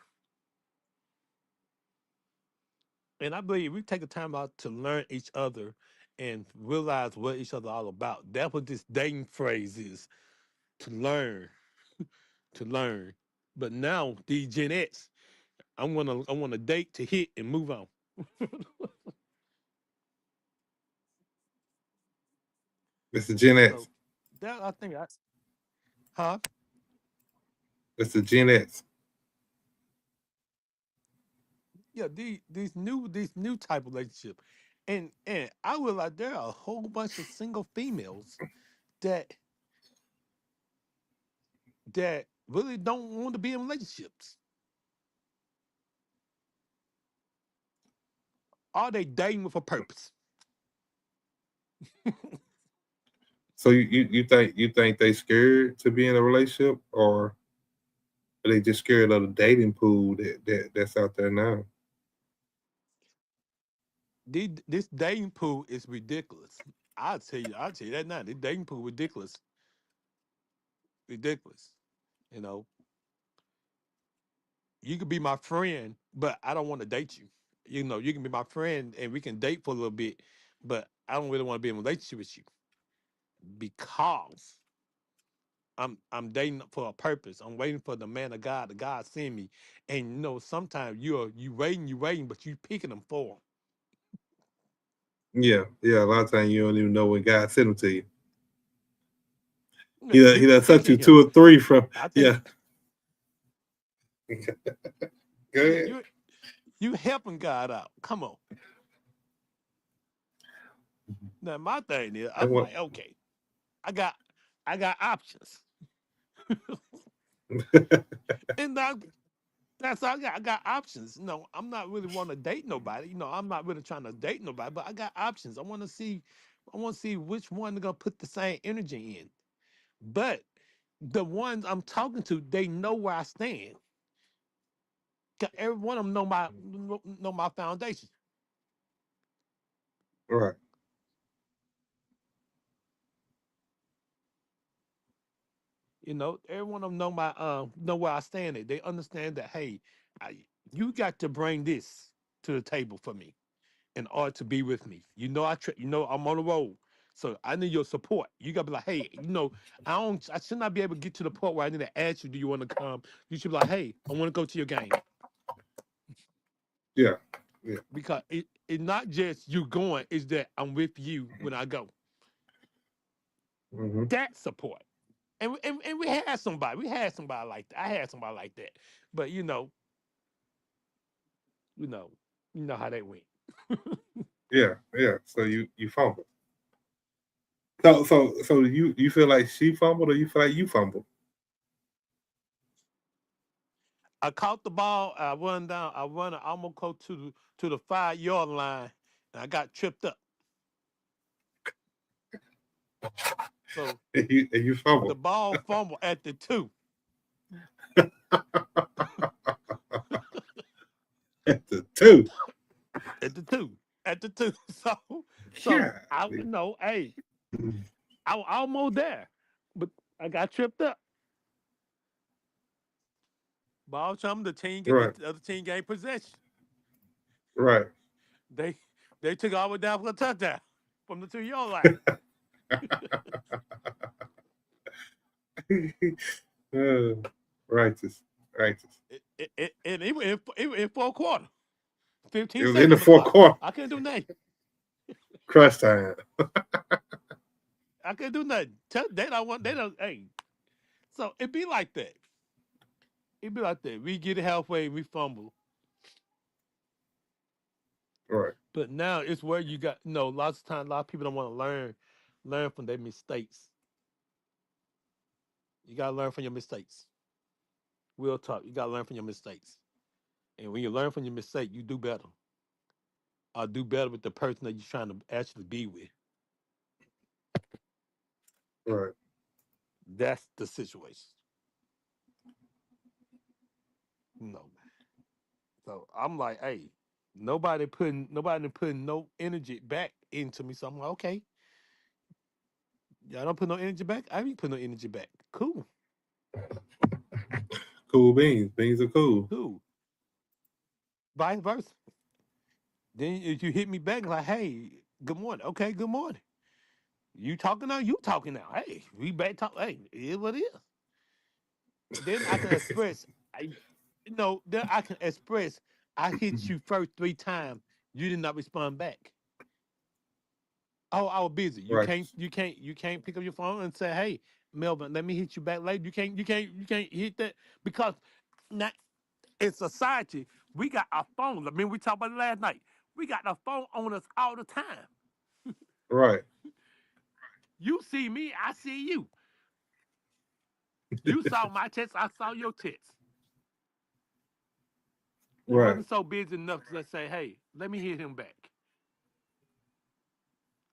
And I believe we take the time out to learn each other and realize what each other all about. That's what this dating phrase is: to learn, to learn. But now these Gen X, I want to date to hit and move on. It's the Gen So X. that I think I huh? It's the Gen X. Yeah, these new type of relationship. And I realize there are a whole bunch of single females that really don't want to be in relationships. Are they dating with a purpose? So you think they scared to be in a relationship, or are they just scared of the dating pool that's out there now? This dating pool is ridiculous. I'll tell you that now. This dating pool ridiculous. Ridiculous. You know, you could be my friend, but I don't want to date you. You know, you can be my friend and we can date for a little bit, but I don't really want to be in a relationship with you because I'm dating for a purpose. I'm waiting for the man of God, the God send me. And you know, sometimes you waiting, but you picking them for Yeah, yeah. A lot of times you don't even know when God sent them to you. him. Yeah, He you done sent you picking him. two or three from. I think Yeah. Go yeah, ahead. you helping God out. Come on. Now my thing is, And I'm what? like, okay, I got I got options. And that's all I got. I got options. You know, I'm not really want to date nobody. You know, I'm not really trying to date nobody, but I got options. I want to see which one they're gonna put the same energy in. But the ones I'm talking to, they know where I stand. 'Cause every one of them know my foundation. Right. You know, every one of them know where I stand at. They understand that hey, you got to bring this to the table for me in order to be with me. You know, you know I'm on the road, so I need your support. You gotta be like, hey, you know, I should not be able to get to the point where I need to ask you, do you want to come? You should be like, hey, I want to go to your game Yeah. Yeah. because it's not just you going, it's that I'm with you when I go. Hmm. That support. And we had somebody like that. I had somebody like that. But you know, you know how they went. Yeah. Yeah. So you fumbled. So you feel like she fumbled, or you feel like you fumbled? I caught the ball, I run down, I run almost close to the 5 yard line, and I got tripped up. So And you the fumbled ball fumbled at the two. at the two. At the two. At the two. So Yeah. I know, hey, I was almost there. But I got tripped up. Ball chum, Right. the other team gained possession. Right. They they took all the way down for a touchdown from the 2 yard line. uh, righteous. Righteous. And it went in 4 quarter. It 15 was in seconds the on the fourth clock. quarter. I couldn't do nothing. Crunch time. I couldn't do nothing. They don't hey. So it be like that. It be like that. We get it halfway, we fumble. Right. But now it's where you got lots of times a lot of people don't want to learn from their mistakes. You gotta learn from your mistakes. Real talk. You gotta learn from your mistakes. And when you learn from your mistake, you do better. Or do better with the person that you're trying to actually be with. Right. That's the situation. You know. So I'm like, hey, nobody putting no energy back into me. So I'm like, okay, y'all don't put no energy back. I ain't put no energy back. Cool, Cool beans. Beans are cool. cool. Vice versa. Then if you hit me back like, hey, good morning. Okay, good morning. You talking now? You talking now? Hey, we back talk. Hey, it is what it is. Then I can express. Then I can express. I hit you first 3 times. You did not respond back. Oh, I was busy. Righteous. You can't pick up your phone and say, "Hey, Melvin, let me hit you back later." You can't hit that because now in society we got our phones. I mean, we talked about it last night. We got the phone on us all the time. Right. You see me, I see you. You saw my text, I saw your text. You Right. wasn't so busy enough to say, "Hey, let me hit him back.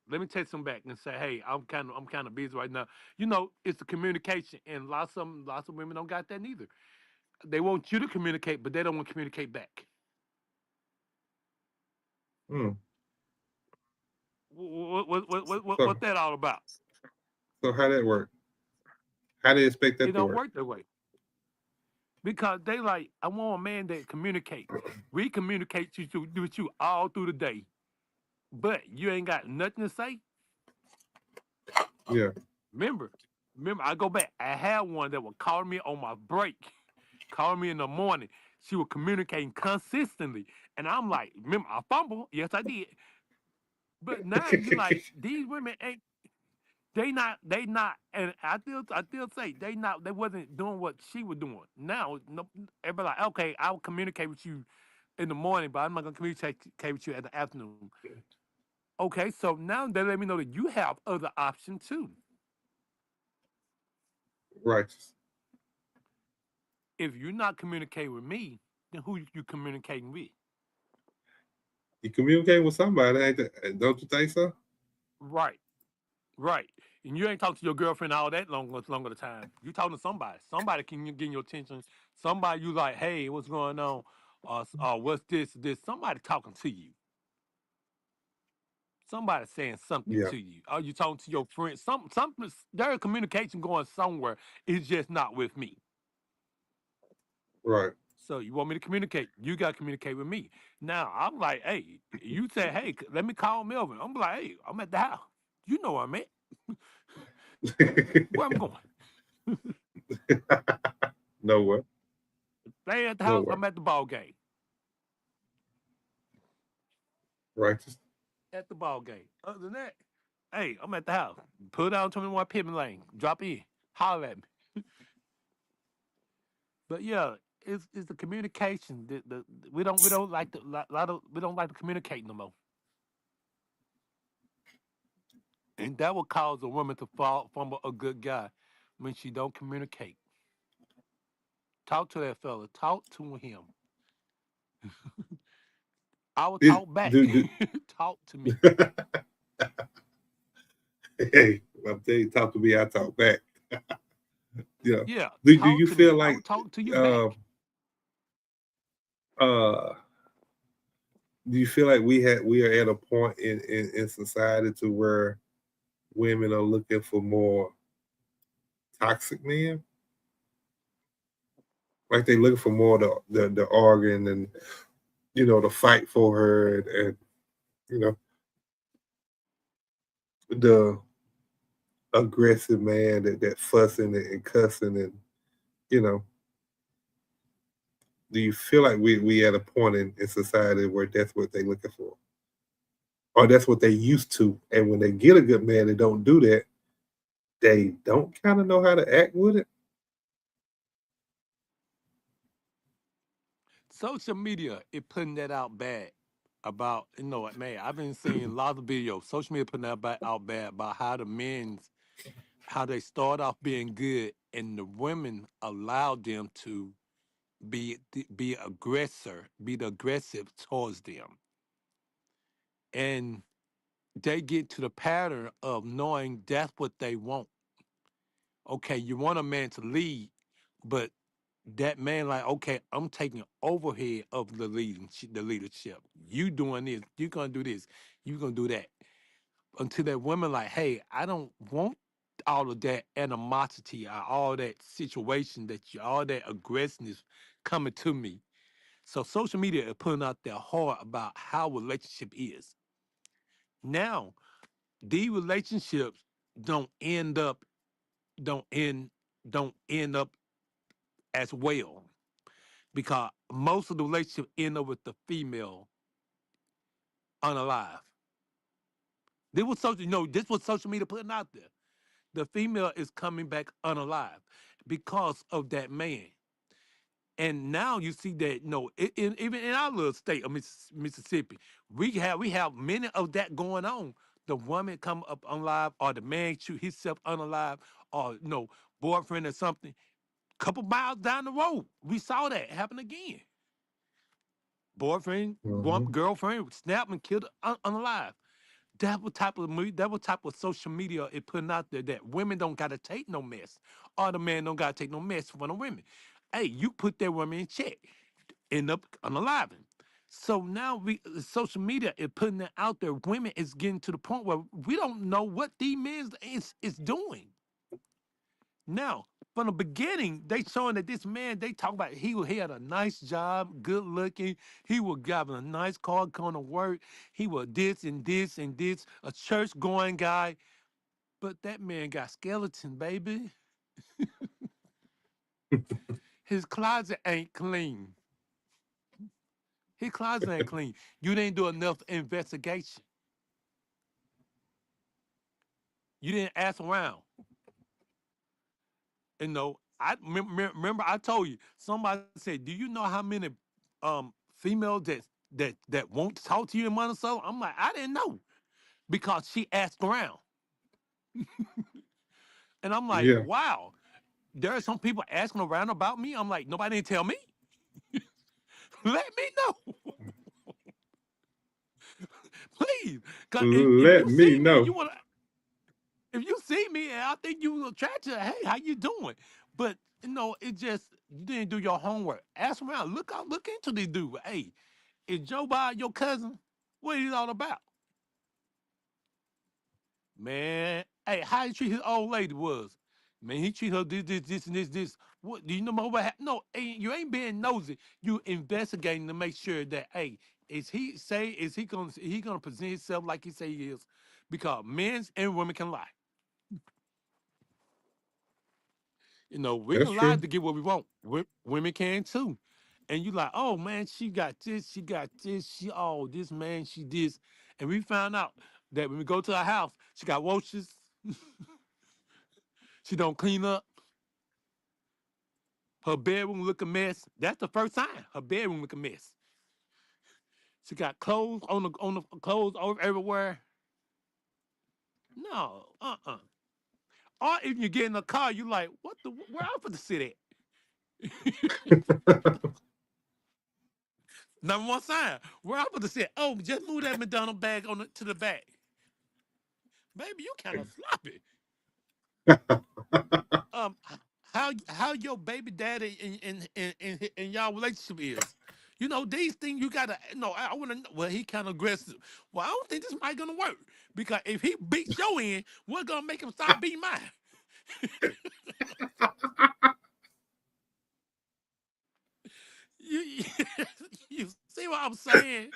Let me text him back and say, hey, I'm kind of busy right now." It's the communication, and lots of women don't got that neither. They want you to communicate, but they don't want to communicate back. Mm. What's So that all about? so how that work? How do you expect It that to don't work? work that way because they like I want a man that communicate. We communicate with you all through the day. but you ain't got nothing to say. Yeah. Remember, remember, I go back. I had one that would call me on my break, call me in the morning. She was communicating consistently, and I'm like, remember, I fumble. Yes, I did. But now you like these women ain't. They not, and I still say they wasn't doing what she was doing. Now, no, everybody like, okay, I'll communicate with you in the morning, but I'm not gonna communicate with you in the afternoon. Okay, so now they let me know that you have other options too. Righteous. If you're not communicating with me, then who you communicating with? You communicate with somebody, ain't that, don't you think so? Right, right. And you ain't talking to your girlfriend all that longer the time. You talking to somebody. Somebody can get your attention. Somebody you like, hey, what's going on? What's this? Somebody talking to you. Somebody saying something Yeah. to you. Are you talking to your friend? Something. There's communication going somewhere. It's just not with me. Right. So you want me to communicate? You got to communicate with me. Now I'm like, hey, you say, hey, let me call Melvin. I'm like, hey, I'm at the house. You know where I'm at. Where I'm going? Nowhere. Stay at the house. Nowhere. I'm at the ball game. Righteous. At the ball game. Other than that, hey, I'm at the house. Put down 21 Pittman Lane. Drop in. Holler at me. But yeah, it's the communication. We don't like the lot of we don't like to communicate no more. And that will cause a woman to fall from a good guy when she don't communicate. Talk to that fella. Talk to him. I will It, talk back. do, Talk to me. hey, I'm telling you, talk to me, I talk back. Yeah. Yeah, Do talk you to me. feel I like will talk to you uh back. uh do you feel like we are at a point in society to where women are looking for more toxic men? Like they looking for more the arguing and the fight for her and you know the aggressive man that fussing and cussing and you know do you feel like we at a point in society where that's what they looking for or that's what they used to and when they get a good man that don't do that they don't kind of know how to act with it. Social media is putting that out bad about what, man. I've been seeing lots of videos. Social media putting out bad about how the men's how they start off being good and the women allow them to be be the aggressive towards them, and they get to the pattern of knowing that's what they want. Okay, you want a man to lead, but that man like, okay, I'm taking overhead of the leadership. You doing this, you gonna do this, you gonna do that. Until that woman like, hey, I don't want all of that animosity or all that situation all that aggressiveness coming to me. So social media is putting out their heart about how relationship is. Now, these relationships don't end up don't end don't end up as well because most of the relationship end up with the female unalive. This was social media putting out there. The female is coming back unalive because of that man. And now you see that even in our little state of Mississippi, we have many of that going on. The woman come up unalive, or the man shoot himself unalive, or boyfriend or something. Couple miles down the road, we saw that happen again. Boyfriend, Mhm. girlfriend, snapped and killed unalive. That what type of social media it putting out there that women don't gotta take no mess, or the man don't gotta take no mess from the women. Hey, you put that woman in check, end up unaliving. So now social media is putting it out there. Women is getting to the point where we don't know what these men is doing. Now, from the beginning, they showing that this man, they talk about he had a nice job, good looking. He was driving a nice car, going to work. He was this and this and this, a church going guy. But that man got skeleton, baby. His closet ain't clean. His closet ain't clean. You didn't do enough investigation. You didn't ask around. You know, remember I told you. Somebody said, "Do you know how many females that won't talk to you in Minnesota?" I'm like, I didn't know because she asked around, and I'm like, Yeah. wow. There are some people asking around about me. I'm like, nobody didn't tell me. Let me know, please. Cause if Let you me see me, know. you want to. If you see me and I think you attracted, hey, how you doing? But it just you didn't do your homework. Ask around, look out, look into this dude. Hey, is Joe Biden your cousin? What is all about? Man, hey, how he treat his old lady was. Man, he treat her this, and this. What do you know what happened? No, you ain't being nosy. You investigating to make sure that is he gonna present himself like he say he is? Because men and women can lie. We That's can lie true. to get what we want. Women can too. And you like, oh man, she got this, this man, she this. And we found out that when we go to her house, she got roaches, she don't clean up, her bedroom look a mess. That's the first sign. Her bedroom look a mess. She got clothes on the clothes over everywhere. No, Or if you get in a car, you like, what the where I put to sit at? Number one sign. Where I put to sit. Oh, just move that McDonald bag to the back. Baby, you kind of sloppy. Um, how your baby daddy and y'all relationship is. These things you gotta know. I want to know. Well, he kind of aggressive. Well, I don't think this might gonna work because if he beats your end, we're gonna make him stop beating mine. You, you see what I'm saying?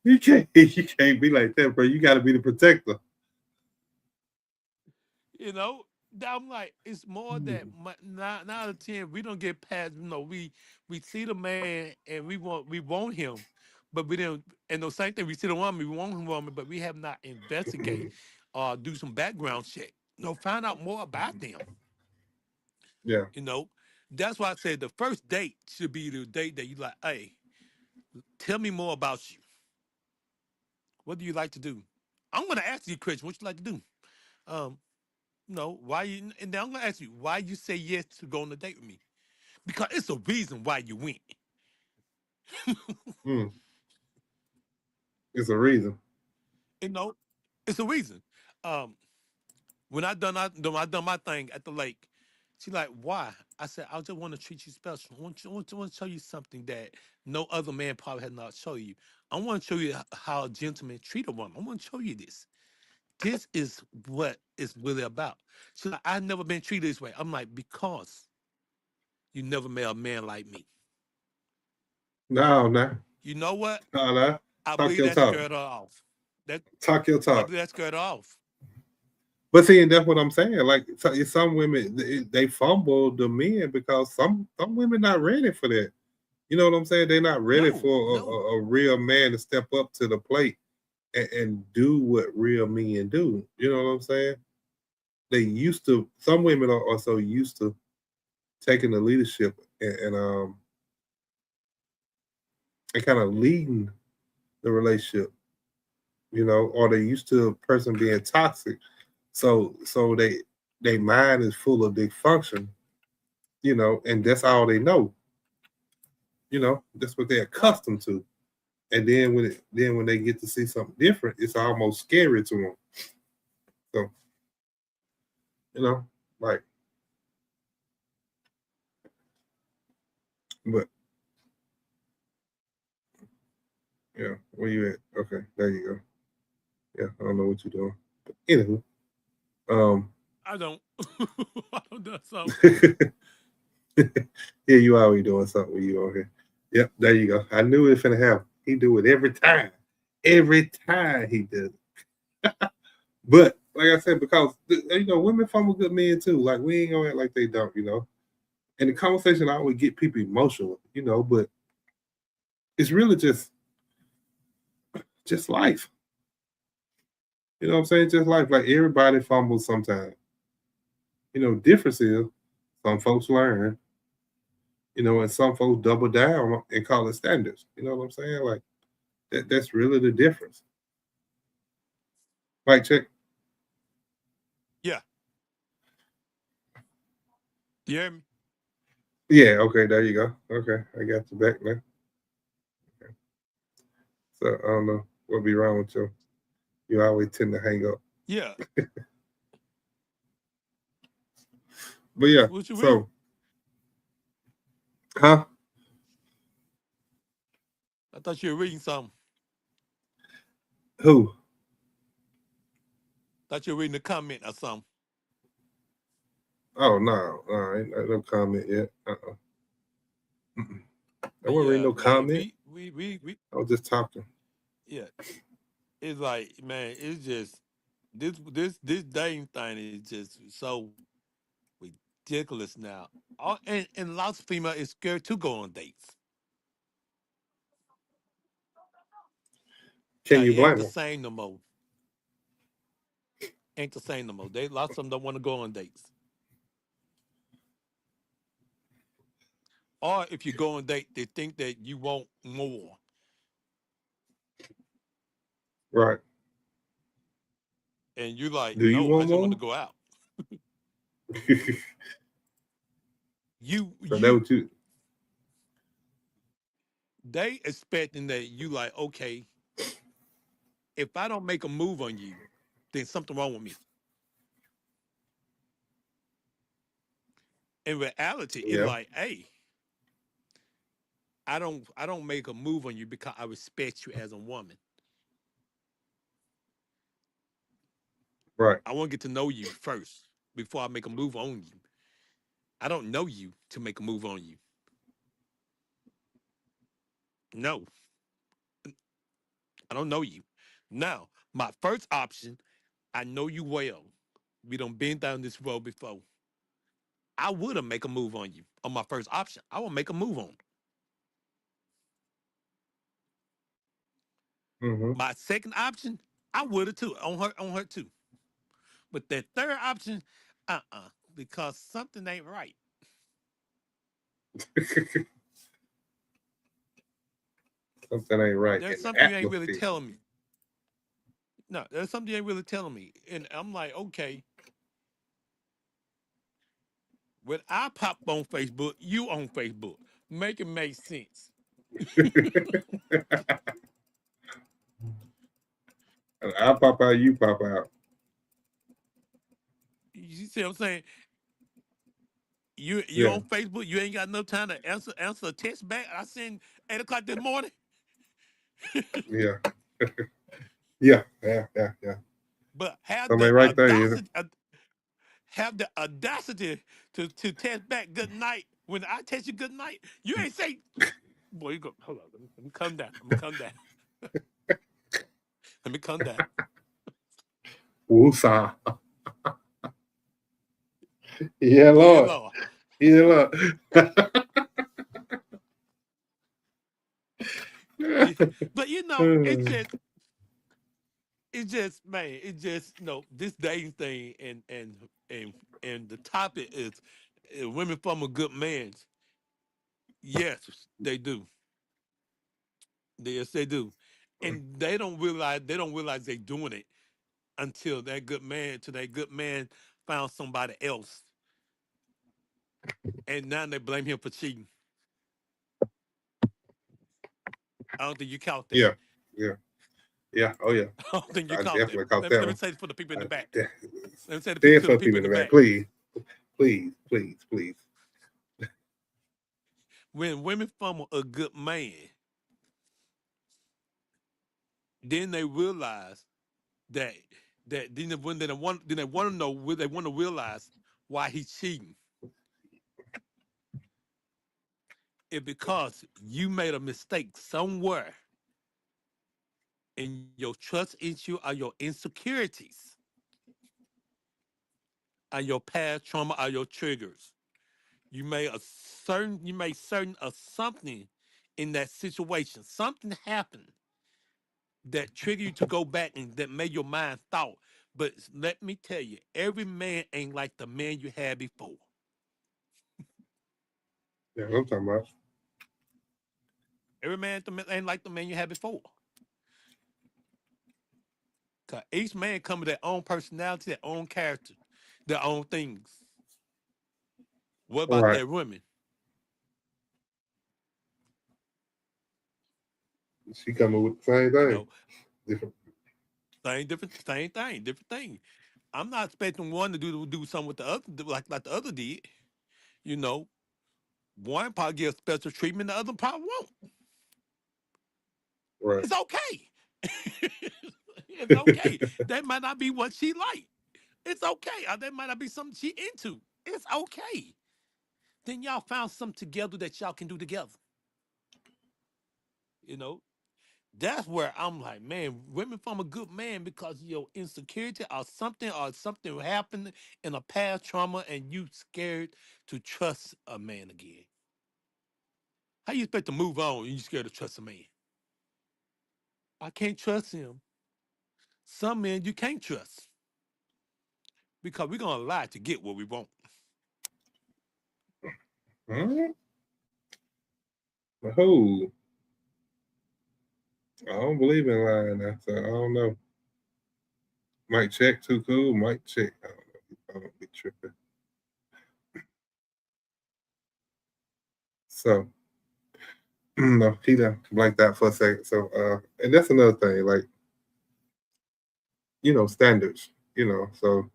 You can't be like that, bro. You got to be the protector. You know, I'm like, it's more that 9 out of 10 we don't get past. We see the man and we want him, but we didn't. And the same thing, we see the woman, we want him woman, but we have not investigate or do some background check. Find out more about them. Yeah, You know, that's why I said the first date should be the date that you like. Hey, tell me more about you. What do you like to do? I'm gonna ask you a question. What you like to do? Um, no, why you? And then I'm gonna ask you why you say yes to go on a date with me. Because it's a reason why you went. mm, it's a reason. You know, it's a reason. Um, when I done my thing at the lake, she like, why? I said, I just want to treat you special. I want to show you something that no other man probably had not shown you. I want to show you how a gentleman treat a woman. I want to show you this. This is what it's really about. She's like, I've never been treated this way. I'm like, because you never met a man like me. No, no, You know what? no, no. I Talk believe your that talk. scared her off. That Talk your I talk. believe that scared her off. But see, and that's what I'm saying. Like some women, they fumble the men because some women not ready for that. You know what I'm saying? They're not ready for No, no. a real man to step up to the plate and do what real men do. You know what I'm saying? They used to. Some women are so used to taking the leadership and kind of leading the relationship. Or they used to a person being toxic. So they mind is full of dysfunction. And that's all they know. That's what they're Right. accustomed to. And then when they get to see something different, it's almost scary to them. So you know, like, but yeah, where you at? Okay, there you go. Yeah, I don't know what you're doing. But anywho, um, I don't. I don't do something. Yeah, you always doing something when you on here. Yep, there you go. I knew it was finna happen. He do it every time. Every time he does it. But like I said, because women fumble good men too. Like we ain't gonna act like they don't, And the conversation I always get people emotional, but it's really just life. You know what I'm saying? Just life. Like everybody fumbles sometimes. Difference is some folks learn, and some folks double down and call it standards. You know what I'm saying? Like that's really the difference. Like check. Yeah. You hear me? Yeah, okay, there you go. Okay, I got you back now. Okay. So I don't know what be wrong with you. You always tend to hang up. Yeah. But yeah, What you read? so huh? I thought you were reading something. Who? Thought you were reading a comment or something. Oh no, ain't no comment yet. Mm-mm. I But wasn't reading yeah, no man, comment. we I was just talking. yeah. It's like, man, it's just this dating thing is just so ridiculous now. And lots of female is scared to go on dates. Can Like you it ain't blame the them? same no more. Ain't the same no more. They lots of them don't want to go on dates. Or if you go on date, they think that you want more. Right. And you're like, Do you no, I want just want more? to go out. You So that you what you? they expecting that you like, okay, if I don't make a move on you, then something wrong with me. In reality, it's Yeah. like, hey, I don't make a move on you because I respect you as a woman. Right. I want to get to know you first before I make a move on you. I don't know you to make a move on you. No, I don't know you. Now, my first option, I know you well. We don't been down this road before. I would have make a move on you on my first option. I will make a move on. Mm-hmm. My second option, I would have too on her too. But that third option, because something ain't right. Something ain't right There's in the something you ain't really atmosphere. telling me. No, there's something you ain't really telling me. And I'm like, okay, when I pop on Facebook, you on Facebook. Make it make sense. I pop out, you pop out. You see what I'm saying? You Yeah. on Facebook, you ain't got no time to answer a text back. I send 8 o'clock this morning. Yeah. Yeah. But have Somebody the right there, you know. audacity to text back good night when I text you good night. You ain't say, boy, you go, hold on, let me calm down. Let me calm down. Let me calm down. Woosah. Yeah, Yeah, Lord. Lord. Yeah, Lord. But it's just man, it's just this dating thing and and the topic is women from a good man. Yes, they do. Yes, they do. And they don't realize they doing it until that good man found somebody else. And now they blame him for cheating. I don't think you count that. Yeah. Yeah. Yeah. Oh, yeah. I don't think you I count that. definitely caught Let that me one. say it for the people in I the back. de- Let me say Say it to for the the people people in in the the back, back. please. Please. When women from a good man, then they realize that that then when they want to know, they want to realize why he's cheating. It's because you made a mistake somewhere in your trust issue or your insecurities or your past trauma or your triggers. You made certain of something in that situation. Something happened that triggered you to go back and that made your mind thought. But let me tell you, every man ain't like the man you had before. Yeah, I'm talking about. Every man ain't like the man you had before. Cause each man come with their own personality, their own character, their own things. What All about right. that women? She coming with the same You thing. know, Different. same thing, different thing. I'm not expecting one to do something with the other like the other did. You know, one probably get special treatment, the other probably won't. Right. It's okay. It's okay. That might not be what she like. It's okay. Or that might not be something she into. It's okay. Then y'all found something together that y'all can do together. You know, that's where I'm like, man, women from a good man because of your insecurity or something happened in a past trauma and you scared to trust a man again. How you expect to move on and you scared to trust a man? I can't trust him. Some men you can't trust because we're gonna lie to get what we want. Hmm? Oh, I don't believe in lying now, so I don't know. Might check too cool. Might check. I don't know. I don't be tripping. So no, he done like that for a second. So and that's another thing, like, standards, so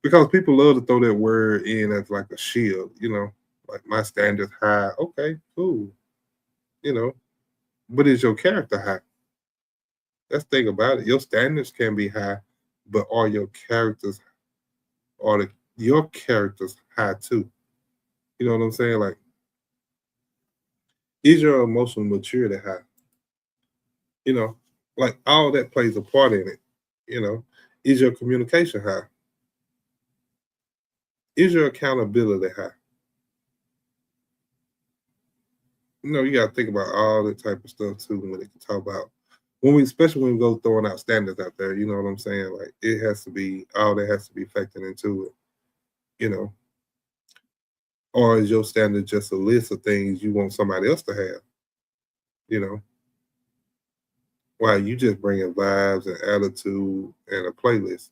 because people love to throw that word in as like a shield, like my standards high. Okay, cool. You know, but is your character high? That's the thing about it. Your standards can be high, but are your characters high too? You know what I'm saying? Like, is your emotional maturity high? You know, like all that plays a part in it. You know, is your communication high? Is your accountability high? You got to think about all that type of stuff too when they can talk about especially when we go throwing out standards out there. You know what I'm saying? Like, it has to be all that has to be factored into it. You know, or is your standard just a list of things you want somebody else to have? You know, why you just bringing vibes and attitude and a playlist?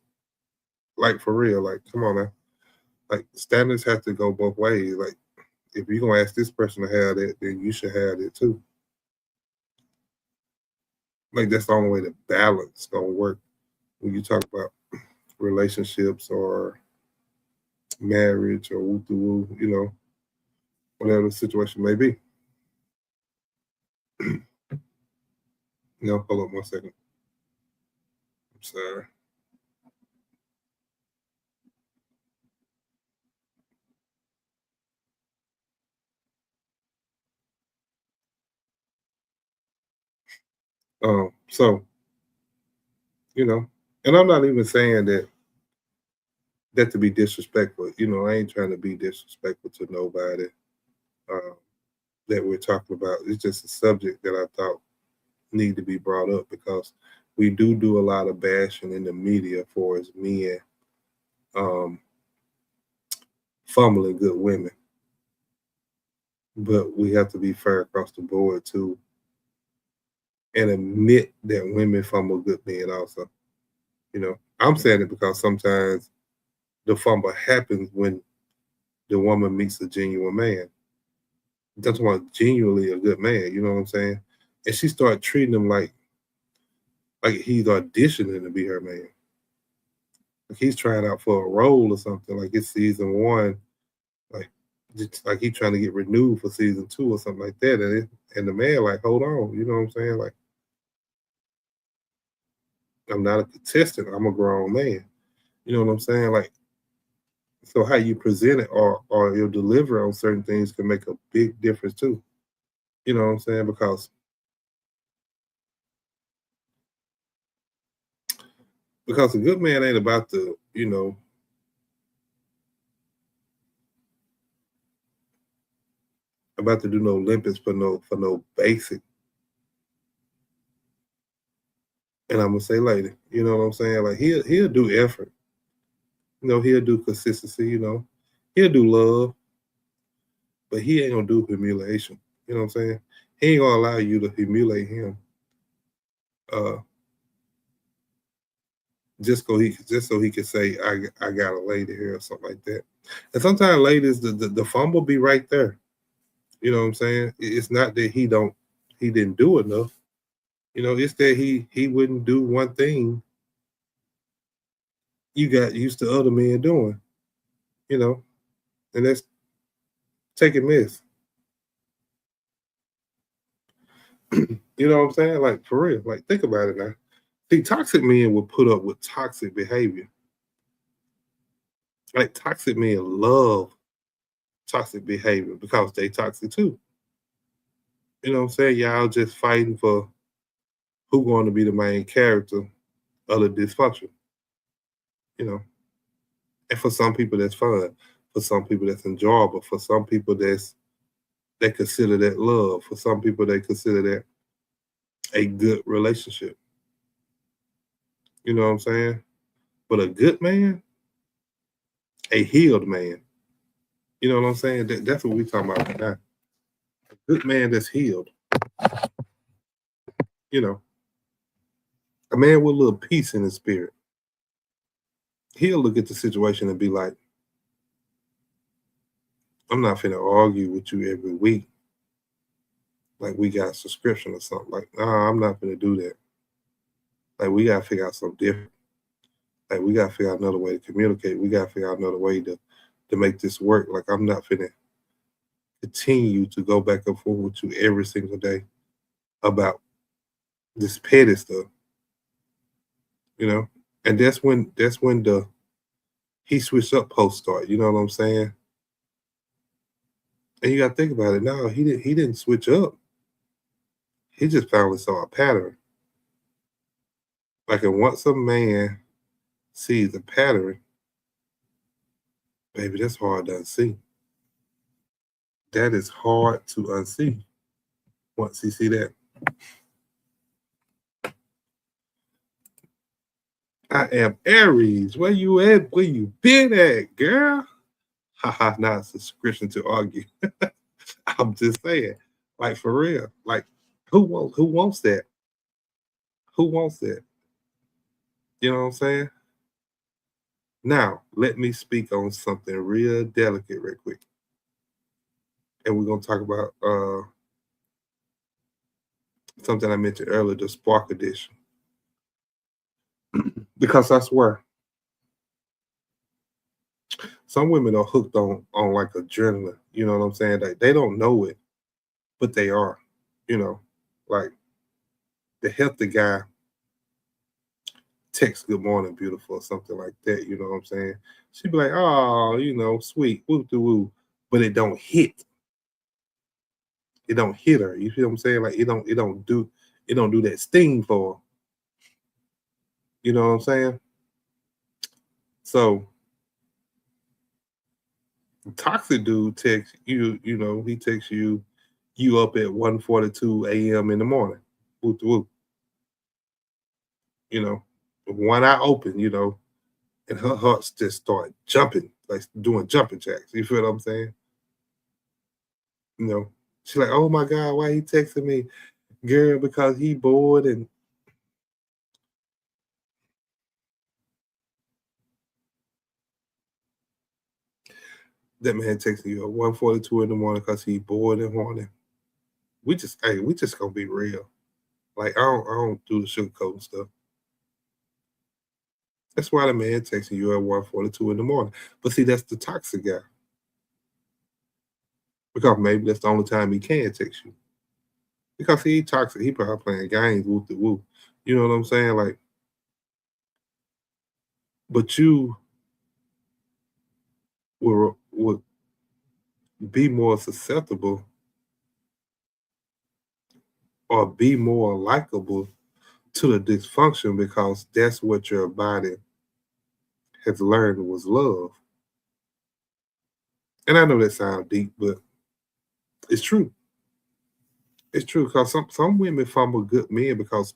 Like, for real? Like, come on now. Like, standards have to go both ways. Like, if you're gonna ask this person to have that, then you should have it too. Like, that's the only way the balance gonna work when you talk about relationships or marriage or woo woo, whatever the situation may be. Hold on 1 second. I'm sorry. So, and I'm not even saying that to be disrespectful. I ain't trying to be disrespectful to nobody um, that we're talking about. It's just a subject that I thought need to be brought up because we do a lot of bashing in the media for as men um, fumbling good women, but we have to be fair across the board too and admit that women fumble good men also. I'm saying it because sometimes the fumble happens when the woman meets a genuine man. I'm talking about genuinely a good man, you know what I'm saying? And she started treating him like he's auditioning to be her man. Like he's trying out for a role or something. Like it's season one, like just like he's trying to get renewed for season two or something like that. And the man like, hold on, you know what I'm saying? Like, I'm not a contestant. I'm a grown man. You know what I'm saying? Like, so how you present it or your delivery on certain things can make a big difference too. You know what I'm saying? Because a good man ain't about to, about to do no Olympics for no basic. And I'm gonna say later, you know what I'm saying? Like he'll do effort, he'll do consistency, he'll do love, but he ain't gonna do humiliation. You know what I'm saying? He ain't gonna allow you to humiliate him. Uh, just so he can say I got a lady here or something like that. And sometimes ladies the fumble be right there. You know what I'm saying? It's not that he didn't do enough. It's that he wouldn't do one thing you got used to other men doing. And that's taking miss. You know what I'm saying? Like for real. Like think about it now. See, toxic men will put up with toxic behavior. Like toxic men love toxic behavior because they toxic too. You know what I'm saying? Y'all just fighting for who going to be the main character of the dysfunction. You know, and for some people that's fun. For some people that's enjoyable. For some people they consider that love. For some people they consider that a good relationship. You know what I'm saying? But a good man, a healed man. You know what I'm saying? That's what we talking about right now. A good man that's healed. You know, a man with a little peace in his spirit. He'll look at the situation and be like, I'm not finna argue with you every week. Like we got a subscription or something. Like, nah, I'm not gonna do that. Like we gotta figure out something different. Like we gotta figure out another way to communicate. We gotta figure out another way to make this work. Like I'm not finna continue to go back and forth with you every single day about this petty stuff. And that's when the he switched up post start. You know what I'm saying? And you gotta think about it. No, he didn't switch up. He just finally saw a pattern. Like, and once a man sees a pattern, baby, that's hard to unsee. That is hard to unsee once you see that. I am Aries. Where you at? Where you been at, girl? Haha, not a subscription to argue. I'm just saying, like for real. Like, who wants that? Who wants that? You know what I'm saying? Now, let me speak on something real delicate real quick. And we're gonna talk about something I mentioned earlier, the Spark Edition. Because I swear, some women are hooked on like adrenaline. You know what I'm saying? Like they don't know it, but they are. Like the healthy guy text good morning, beautiful, or something like that. You know what I'm saying? She'd be like, oh, sweet, woo to woo. But it don't hit. It don't hit her. You feel what I'm saying? Like it don't do that sting for her. You know what I'm saying? So toxic dude texts you, he texts you up at 1:42 a.m. in the morning. Woo to woo. One eye open, and her hearts just start jumping, like doing jumping jacks. You feel what I'm saying? She's like, oh my God, why he texting me? Girl, because he bored and that man texting you at 1:42 in the morning because he bored and horny. We just gonna be real. Like I don't do the sugarcoating stuff. That's why the man texting you at 1:42 in the morning. But see, that's the toxic guy. Because maybe that's the only time he can text you. Because he toxic, he probably playing games, whoop the whoop. You know what I'm saying? Like but you would be more susceptible or be more likable to the dysfunction because that's what your body has learned was love. And I know that sounds deep, but it's true. It's true because some women fumble good men because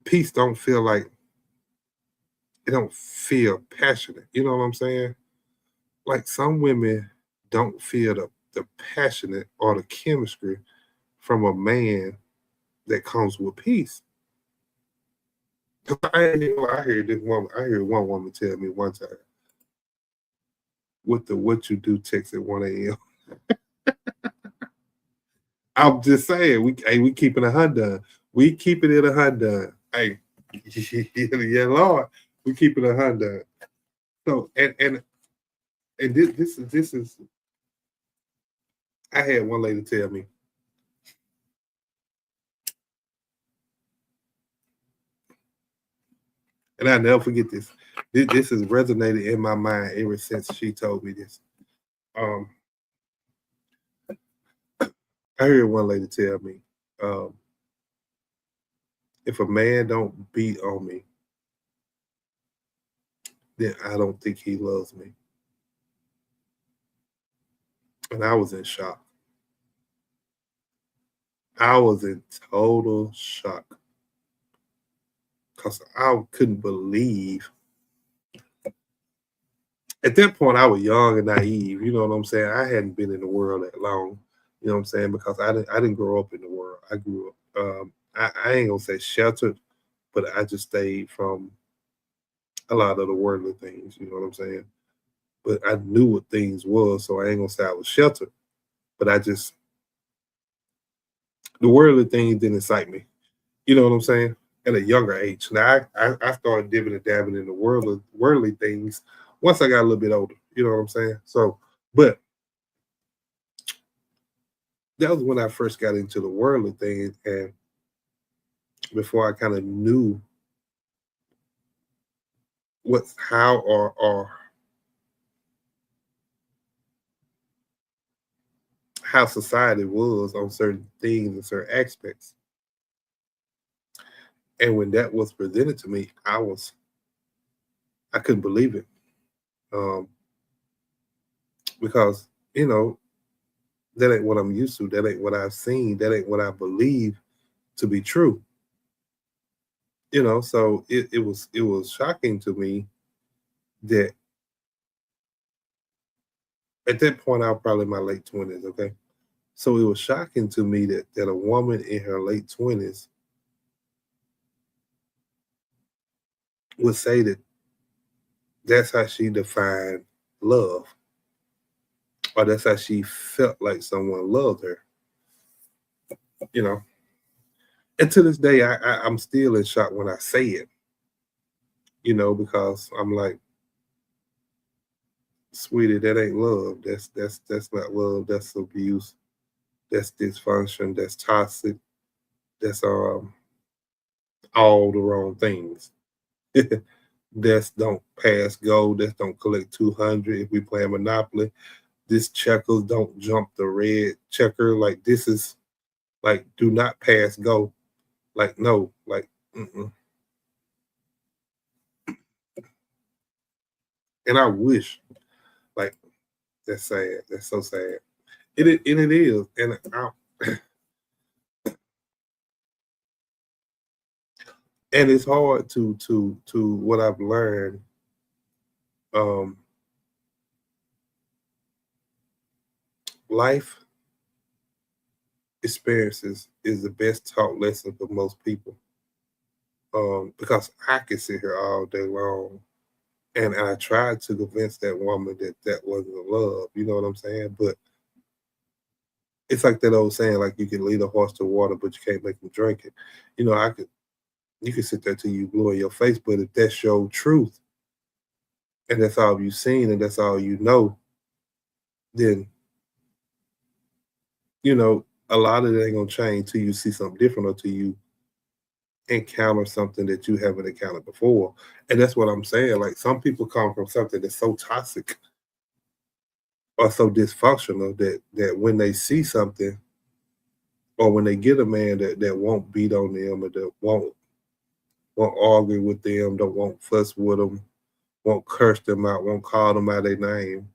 peace don't feel like it don't feel passionate. You know what I'm saying? Like some women don't feel the passionate or the chemistry from a man that comes with peace. 'Cause I heard this woman. I heard one woman tell me one time, "With the what you do text at 1 a.m." I'm just saying, we keeping a hundred. We keeping it a hundred. Hey, yeah, Lord, we keeping a hundred. So and this is. I had one lady tell me, and I never forget this. This has resonated in my mind ever since she told me this. Um, I heard one lady tell me, um, if a man don't beat on me, then I don't think he loves me. And I was in shock. I was in total shock because I couldn't believe. At that point, I was young and naive. You know what I'm saying? I hadn't been in the world that long. You know what I'm saying? Because I didn't grow up in the world. I grew up. I ain't gonna say sheltered, but I just stayed from a lot of the worldly things. You know what I'm saying? But I knew what things was, so I ain't gonna say I was sheltered. But the worldly things didn't excite me. You know what I'm saying? At a younger age. Now I started dipping and dabbing in the worldly things once I got a little bit older. You know what I'm saying? So, but that was when I first got into the worldly things, and before I kind of knew what how or how society was on certain things and certain aspects. And when that was presented to me, I couldn't believe it. Um, because, that ain't what I'm used to. That ain't what I've seen. That ain't what I believe to be true. So it was shocking to me that at that point I was probably in my late 20s, okay? So it was shocking to me that a woman in her late 20s would say that that's how she defined love, or that's how she felt like someone loved her. You know, and to this day, I'm still in shock when I say it. Because I'm like, sweetie, that ain't love. That's not love. That's abuse. That's dysfunction. That's toxic. That's all the wrong things. That's don't pass go. That's don't collect 200 if we play Monopoly. This checkers don't jump the red checker. Like this is like do not pass go. Like no, like mm-mm. And I wish like that's sad. That's so sad. And it is. And and it's hard to what I've learned. Um, life experiences is the best taught lesson for most people. Because I could sit here all day long, and I tried to convince that woman that that wasn't love. You know what I'm saying? But it's like that old saying, like you can lead a horse to water, but you can't make him drink it. You could sit there till you blue in your face, but if that's your truth and that's all you've seen and that's all you know, then a lot of it ain't gonna change till you see something different or till you encounter something that you haven't encountered before. And that's what I'm saying. Like some people come from something that's so toxic or so dysfunctional that when they see something or when they get a man that won't beat on them or that won't argue with them, don't won't fuss with them, won't curse them out, won't call them out their name,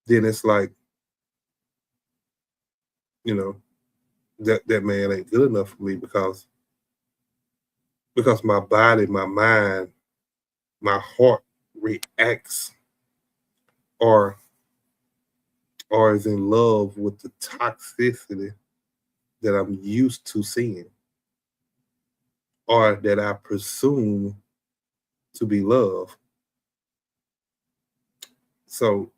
then it's like, you know, that man ain't good enough for me because my body, my mind, my heart reacts or is in love with the toxicity that I'm used to seeing or that I presume to be love. So,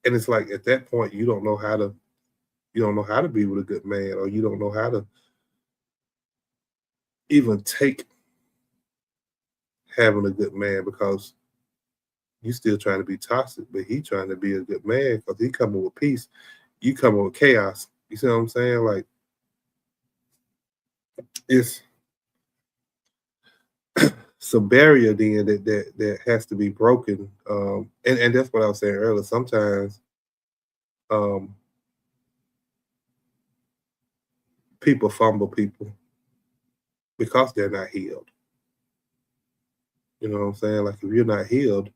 and it's like at that point you don't know how to be with a good man, or you don't know how to even take having a good man because you still trying to be toxic, but he trying to be a good man because he coming with peace. You coming with chaos. You see what I'm saying? Like it's some barrier then that has to be broken. And that's what I was saying earlier. Sometimes um, people fumble people because they're not healed. You know what I'm saying? Like if you're not healed,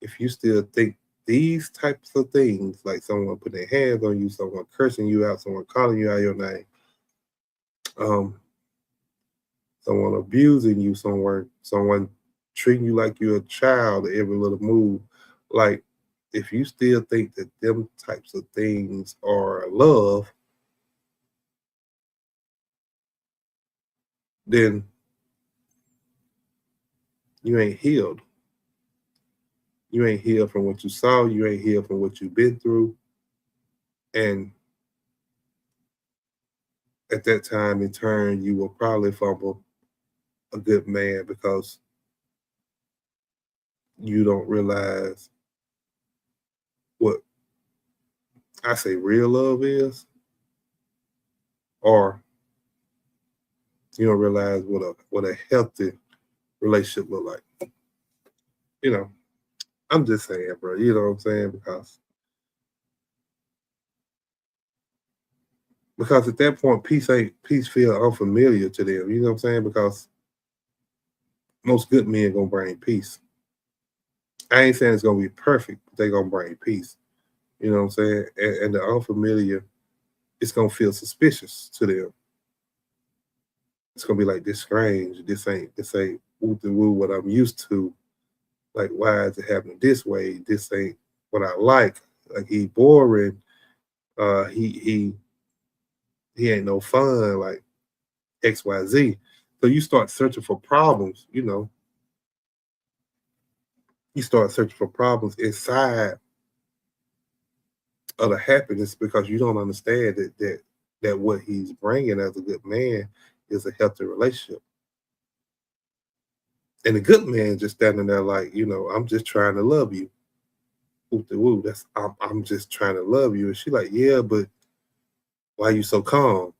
if you still think these types of things, like someone putting their hands on you, someone cursing you out, someone calling you out your name, um, someone abusing you, someone treating you like you're a child at every little move, like if you still think that them types of things are love, then you ain't healed. You ain't healed from what you saw. You ain't healed from what you've been through. And at that time, in turn, you will probably fumble a good man because you don't realize what I say real love is, or you don't realize what a healthy relationship look like. You know, I'm just saying, bro. You know what I'm saying? Because at that point, peace feel unfamiliar to them. You know what I'm saying? Because most good men gonna bring peace. I ain't saying it's gonna be perfect, but they gonna bring peace. You know what I'm saying? And the unfamiliar, it's gonna feel suspicious to them. It's gonna be like this strange. This ain't woo the woo what I'm used to. Like why is it happening this way? This ain't what I like. Like he boring. He ain't no fun. Like XYZ. So you start searching for problems. You start searching for problems inside of the happiness because you don't understand that what he's bringing as a good man is a healthy relationship. And the good man just standing there like, I'm just trying to love you. Woo the woo. I'm just trying to love you. And she like, yeah, but why you so calm?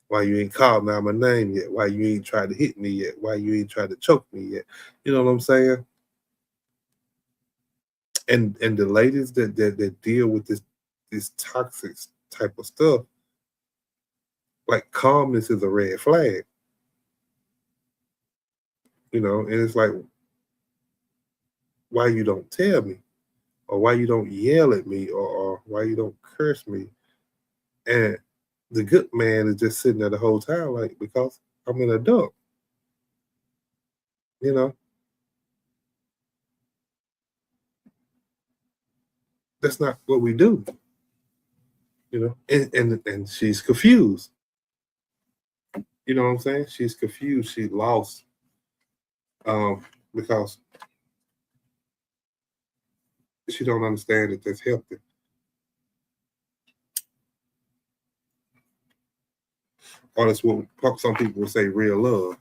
Why you ain't called out my name yet? Why you ain't tried to hit me yet? Why you ain't tried to choke me yet? You know what I'm saying? And the ladies that deal with this toxic type of stuff, like calmness is a red flag. And it's like, why you don't tell me, or why you don't yell at me, or why you don't curse me? And the good man is just sitting there the whole time, like, because I'm an adult. That's not what we do. And she's confused. You know what I'm saying? She's confused. She's lost. Because she don't understand that that's healthy. Or that's what some people would say real love.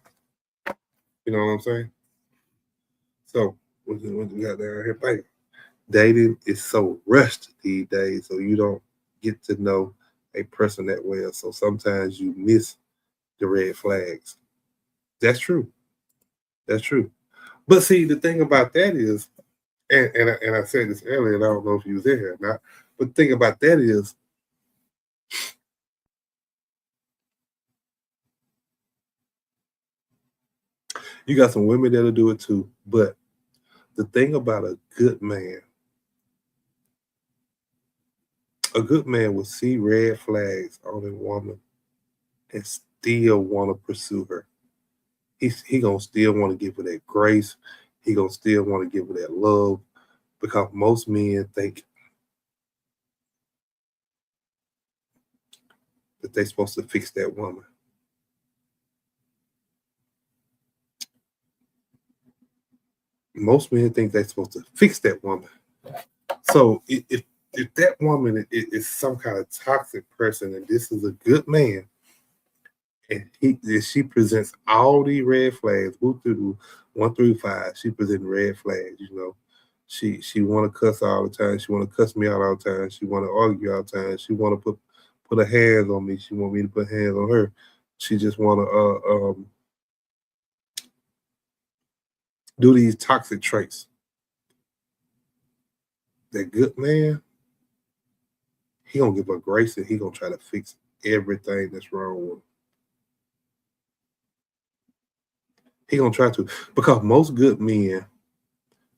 You know what I'm saying? So what we got down here, baby? Dating is so rushed these days, so you don't get to know a person that well. So sometimes you miss the red flags. That's true. That's true. But see, the thing about that is, and I said this earlier, and I don't know if you was in here or not, but the thing about that is, you got some women that'll do it too. But the thing about a good man will see red flags on a woman and still want to pursue her. He gonna still want to give her that grace. He gonna still want to give her that love, because most men think that they're supposed to fix that woman. Most men think they're supposed to fix that woman. So if that woman is some kind of toxic person, and this is a good man, and she presents all these red flags, 1 through 5, she presents red flags. She want to cuss all the time. She want to cuss me out all the time. She want to argue all the time. She want to put her hands on me. She want me to put hands on her. She just want to do these toxic traits. That good man, he gonna give her grace, and he gonna try to fix everything that's wrong with him. He gonna try to, because most good men,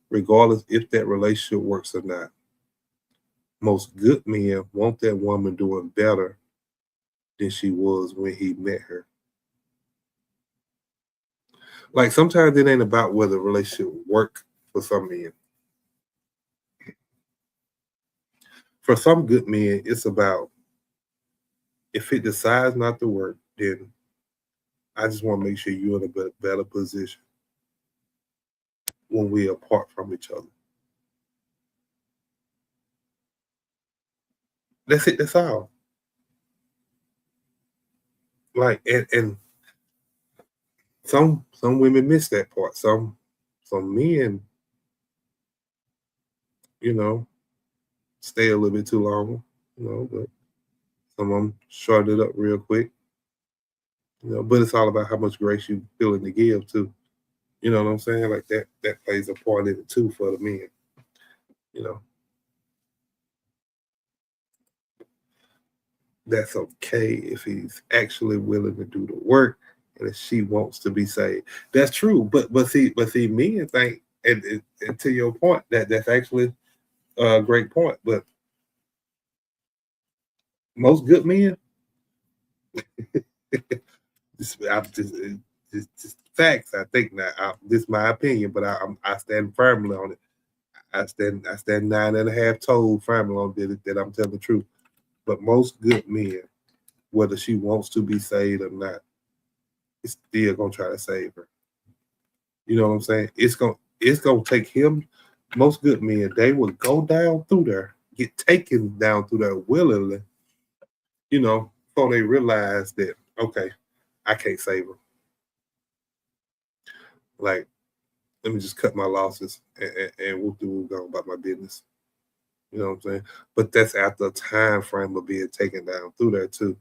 regardless if that relationship works or not, most good men want that woman doing better than she was when he met her. Like, sometimes it ain't about whether the relationship work for some men. For some good men, it's about, if it decides not to work, then I just want to make sure you're in a better position when we're apart from each other. That's it. That's all. Like, and some women miss that part. Some men, stay a little bit too long, but some of them short it up real quick. But it's all about how much grace you willing to give too. You know what I'm saying? Like that plays a part in it too for the men. That's okay if he's actually willing to do the work, and if she wants to be saved. That's true. But see, men think, and to your point, that's actually a great point. But most good men, just facts. I think that this is my opinion, but I stand firmly on it. I stand 9.5 toes firmly on that I'm telling the truth. But most good men, whether she wants to be saved or not, is still gonna try to save her. You know what I'm saying? It's gonna take him. Most good men, they will go down through there, get taken down through there willingly, before they realize that, okay, I can't save her. Like, let me just cut my losses and we'll go about my business. You know what I'm saying? But that's after a time frame of being taken down through there too.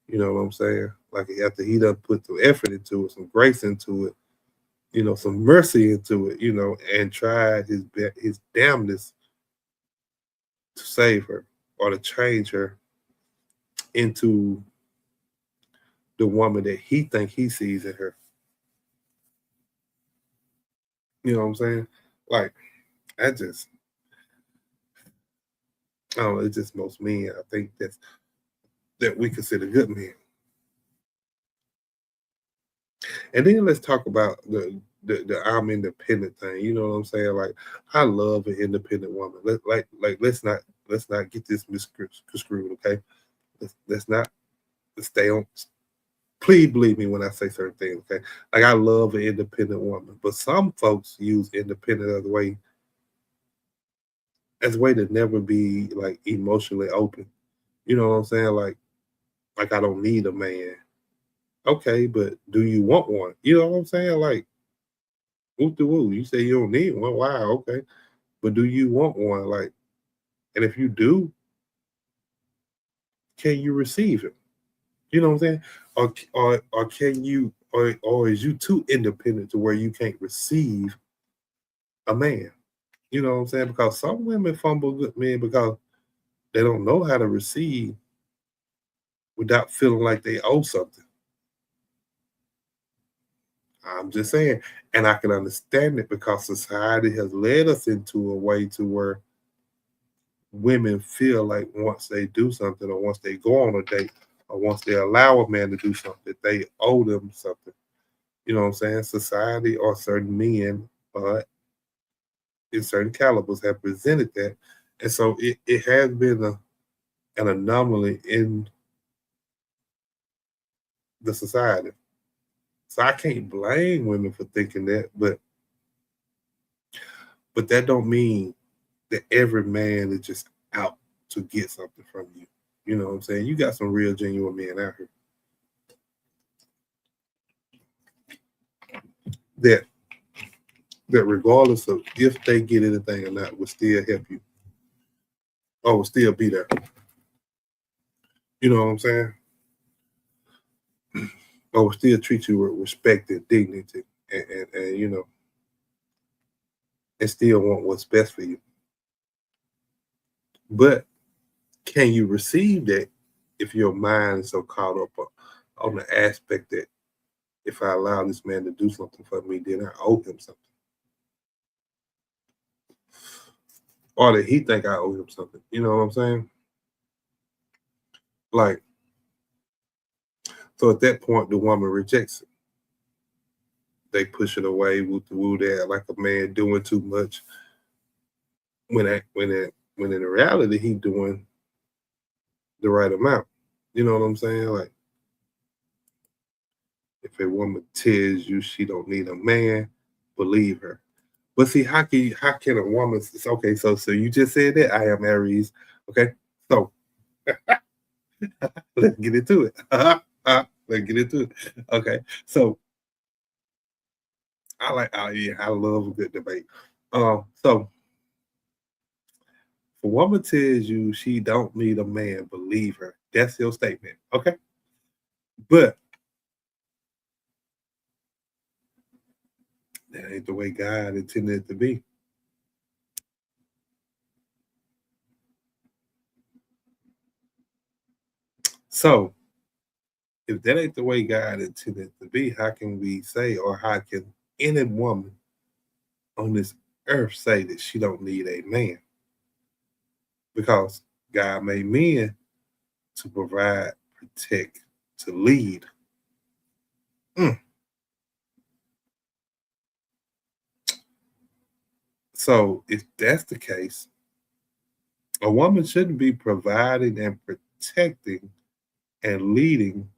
You know what I'm saying? Like, after he done put some effort into it, some grace into it, some mercy into it, and tried his damnness to save her or to change her into the woman that he think he sees in her. You know what I'm saying? Like, I don't know, it's just most men, I think that we consider good men. And then let's talk about the I'm independent thing. You know what I'm saying? Like, I love an independent woman. Let's not get this misconstrued, okay? Let's not stay on. Please believe me when I say certain things, okay? Like, I love an independent woman, but some folks use independent as a way to never be, like, emotionally open. You know what I'm saying? Like I don't need a man. Okay, but do you want one? You know what I'm saying? Like, woo. You say you don't need one. Wow, okay. But do you want one? Like, and if you do, can you receive it? You know what I'm saying? Or can you or is you too independent to where you can't receive a man? You know what I'm saying? Because some women fumble good men because they don't know how to receive without feeling like they owe something. I'm just saying, and I can understand it because society has led us into a way to where women feel like once they do something or once they go on a date or once they allow a man to do something, they owe them something. You know what I'm saying? Society or certain men in certain calibers have presented that. And so it has been an anomaly in the society. So I can't blame women for thinking that, but that don't mean that every man is just out to get something from you. You know what I'm saying? You got some real genuine men out here that regardless of if they get anything or not, will still help you or will still be there. You know what I'm saying? Or will still treat you with respect and dignity and you know, and still want what's best for you. But can you receive that if your mind is so caught up on the aspect that if I allow this man to do something for me, then I owe him something? Or that he think I owe him something. You know what I'm saying? Like, so at that point, the woman rejects it. They push it away, woo woo that like a man doing too much. When in reality he doing the right amount. You know what I'm saying? Like if a woman tells you she don't need a man, believe her. But see, how can a woman? Okay, so you just said that I am Aries. Okay, so let's get into it. Let's get into it. Okay, so I love a good debate. So if a woman tells you she don't need a man, believe her. That's your statement. Okay, but that ain't the way God intended it to be. So if that ain't the way God intended it to be, how can we say, or how can any woman on this earth say that she don't need a man? Because God made men to provide, protect, to lead. Mm. So if that's the case, a woman shouldn't be providing and protecting and leading,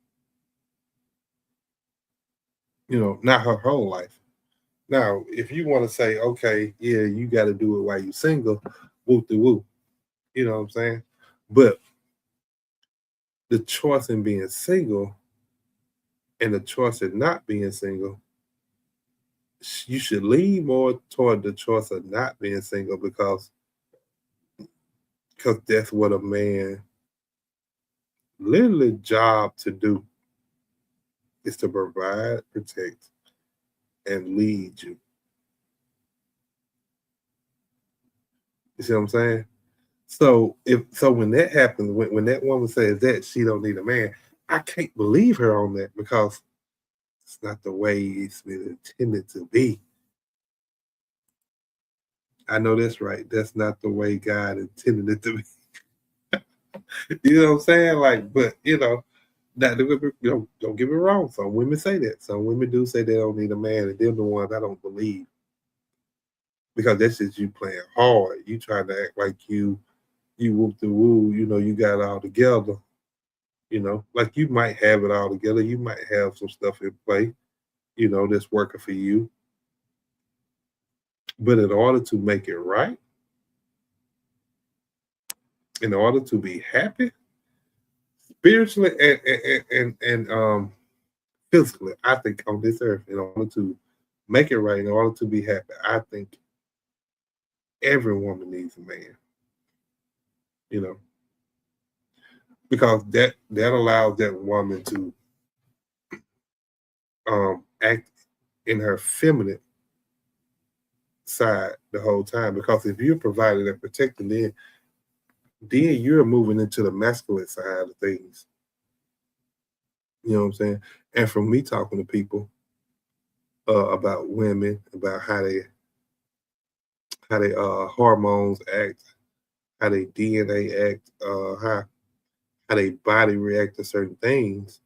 you know, not her whole life. Now, if you want to say, okay, yeah, you got to do it while you're single, whoop de whoop, you know what I'm saying? But the choice in being single and the choice in not being single, you should lean more toward the choice of not being single because that's what a man literally job to do is to provide, protect, and lead you. You see what I'm saying? So when that happens, when that woman says that she don't need a man, I can't believe her on that because it's not the way it's been intended to be. I know that's right. That's not the way God intended it to be. You know what I'm saying? Like, but you know, don't get me wrong. Some women say that. Some women do say they don't need a man, and they're the ones I don't believe because that's just you playing hard. You trying to act like you whoop the woo. You know, you got it all together. You know, like you might have it all together. You might have some stuff in play. You know, that's working for you. But in order to make it right, in order to be happy, spiritually and physically, I think on this earth, in order to make it right, in order to be happy, I think every woman needs a man. You know, because that allows that woman to act in her feminine side the whole time. Because if you're providing and protecting, then you're moving into the masculine side of things. You know what I'm saying? And from me talking to people about women, about how they hormones act, how they DNA act, how they body react to certain things.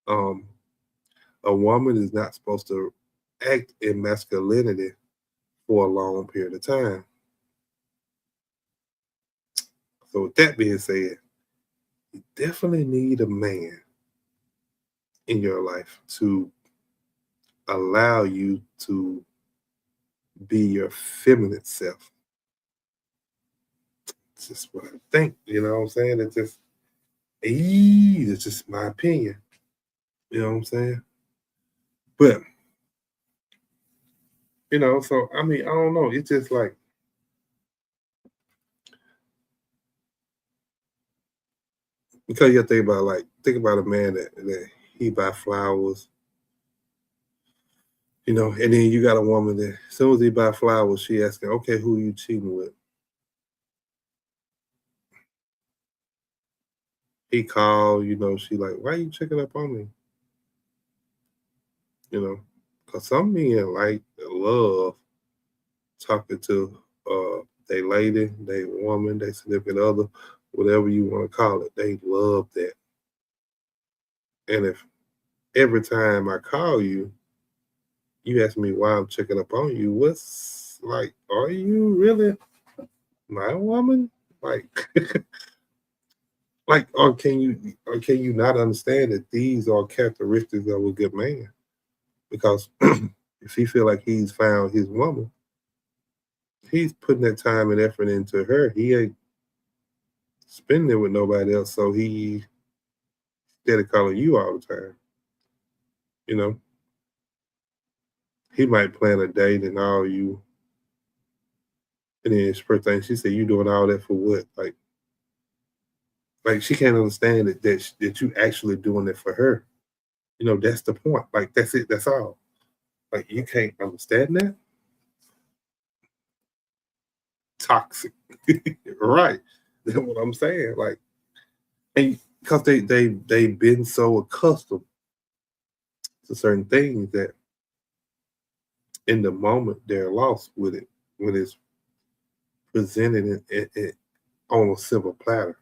A woman is not supposed to act in masculinity for a long period of time. So with that being said, you definitely need a man in your life to allow you to be your feminine self. It's just what I think, you know what I'm saying? It's just my opinion. You know what I'm saying? But so I mean, I don't know. It's just like because you think about a man that he buy flowers, and then you got a woman that as soon as he buy flowers, she asking, okay, who you cheating with? He called, she like, why you checking up on me? Because some men love talking to they lady, they woman, they significant other, whatever you want to call it. They love that. And if every time I call you, you ask me why I'm checking up on you, what's like, are you really my woman? Like, or can you not understand that these are characteristics of a good man? Because if he feel like he's found his woman, he's putting that time and effort into her. He ain't spending it with nobody else, so he instead of calling you all the time, you know, he might plan a date and all you, and then his first thing she said, "You doing all that for what?" Like she can't understand that you actually doing it for her. That's the point. Like that's it. That's all. Like you can't understand that. Toxic, right? That's what I'm saying. Like, and because they've been so accustomed to certain things that in the moment they're lost with it when it's presented on a silver platter.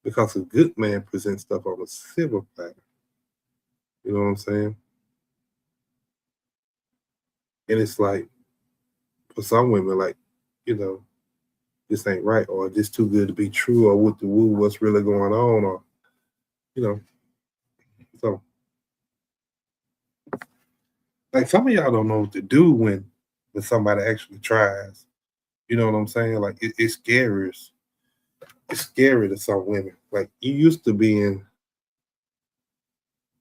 Because a good man presents stuff on a silver platter. You know what I'm saying? And it's like for some women, like, this ain't right, or this too good to be true, or what the woo, what's really going on, or so like some of y'all don't know what to do when somebody actually tries. You know what I'm saying? Like it's scary. It's scary to some women. Like you used to being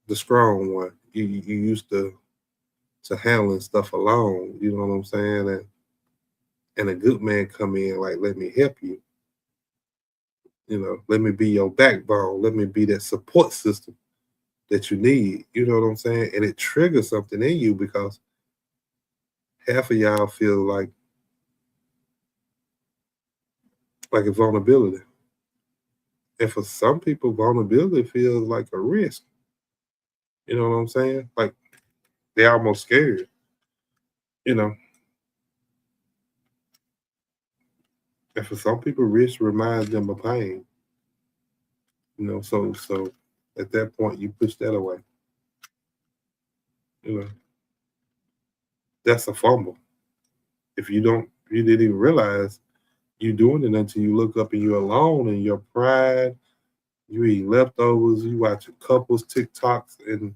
the strong one. You used to handling stuff alone. You know what I'm saying? And a good man come in like, let me help you. Let me be your backbone. Let me be that support system that you need. You know what I'm saying? And it triggers something in you because half of y'all feel like a vulnerability. And for some people, vulnerability feels like a risk. You know what I'm saying? Like they're almost scared. And for some people, risk reminds them of pain. So at that point you push that away. That's a fumble. If you didn't even realize you doing it until you look up and you're alone and your pride, you eat leftovers, you watch couples TikToks and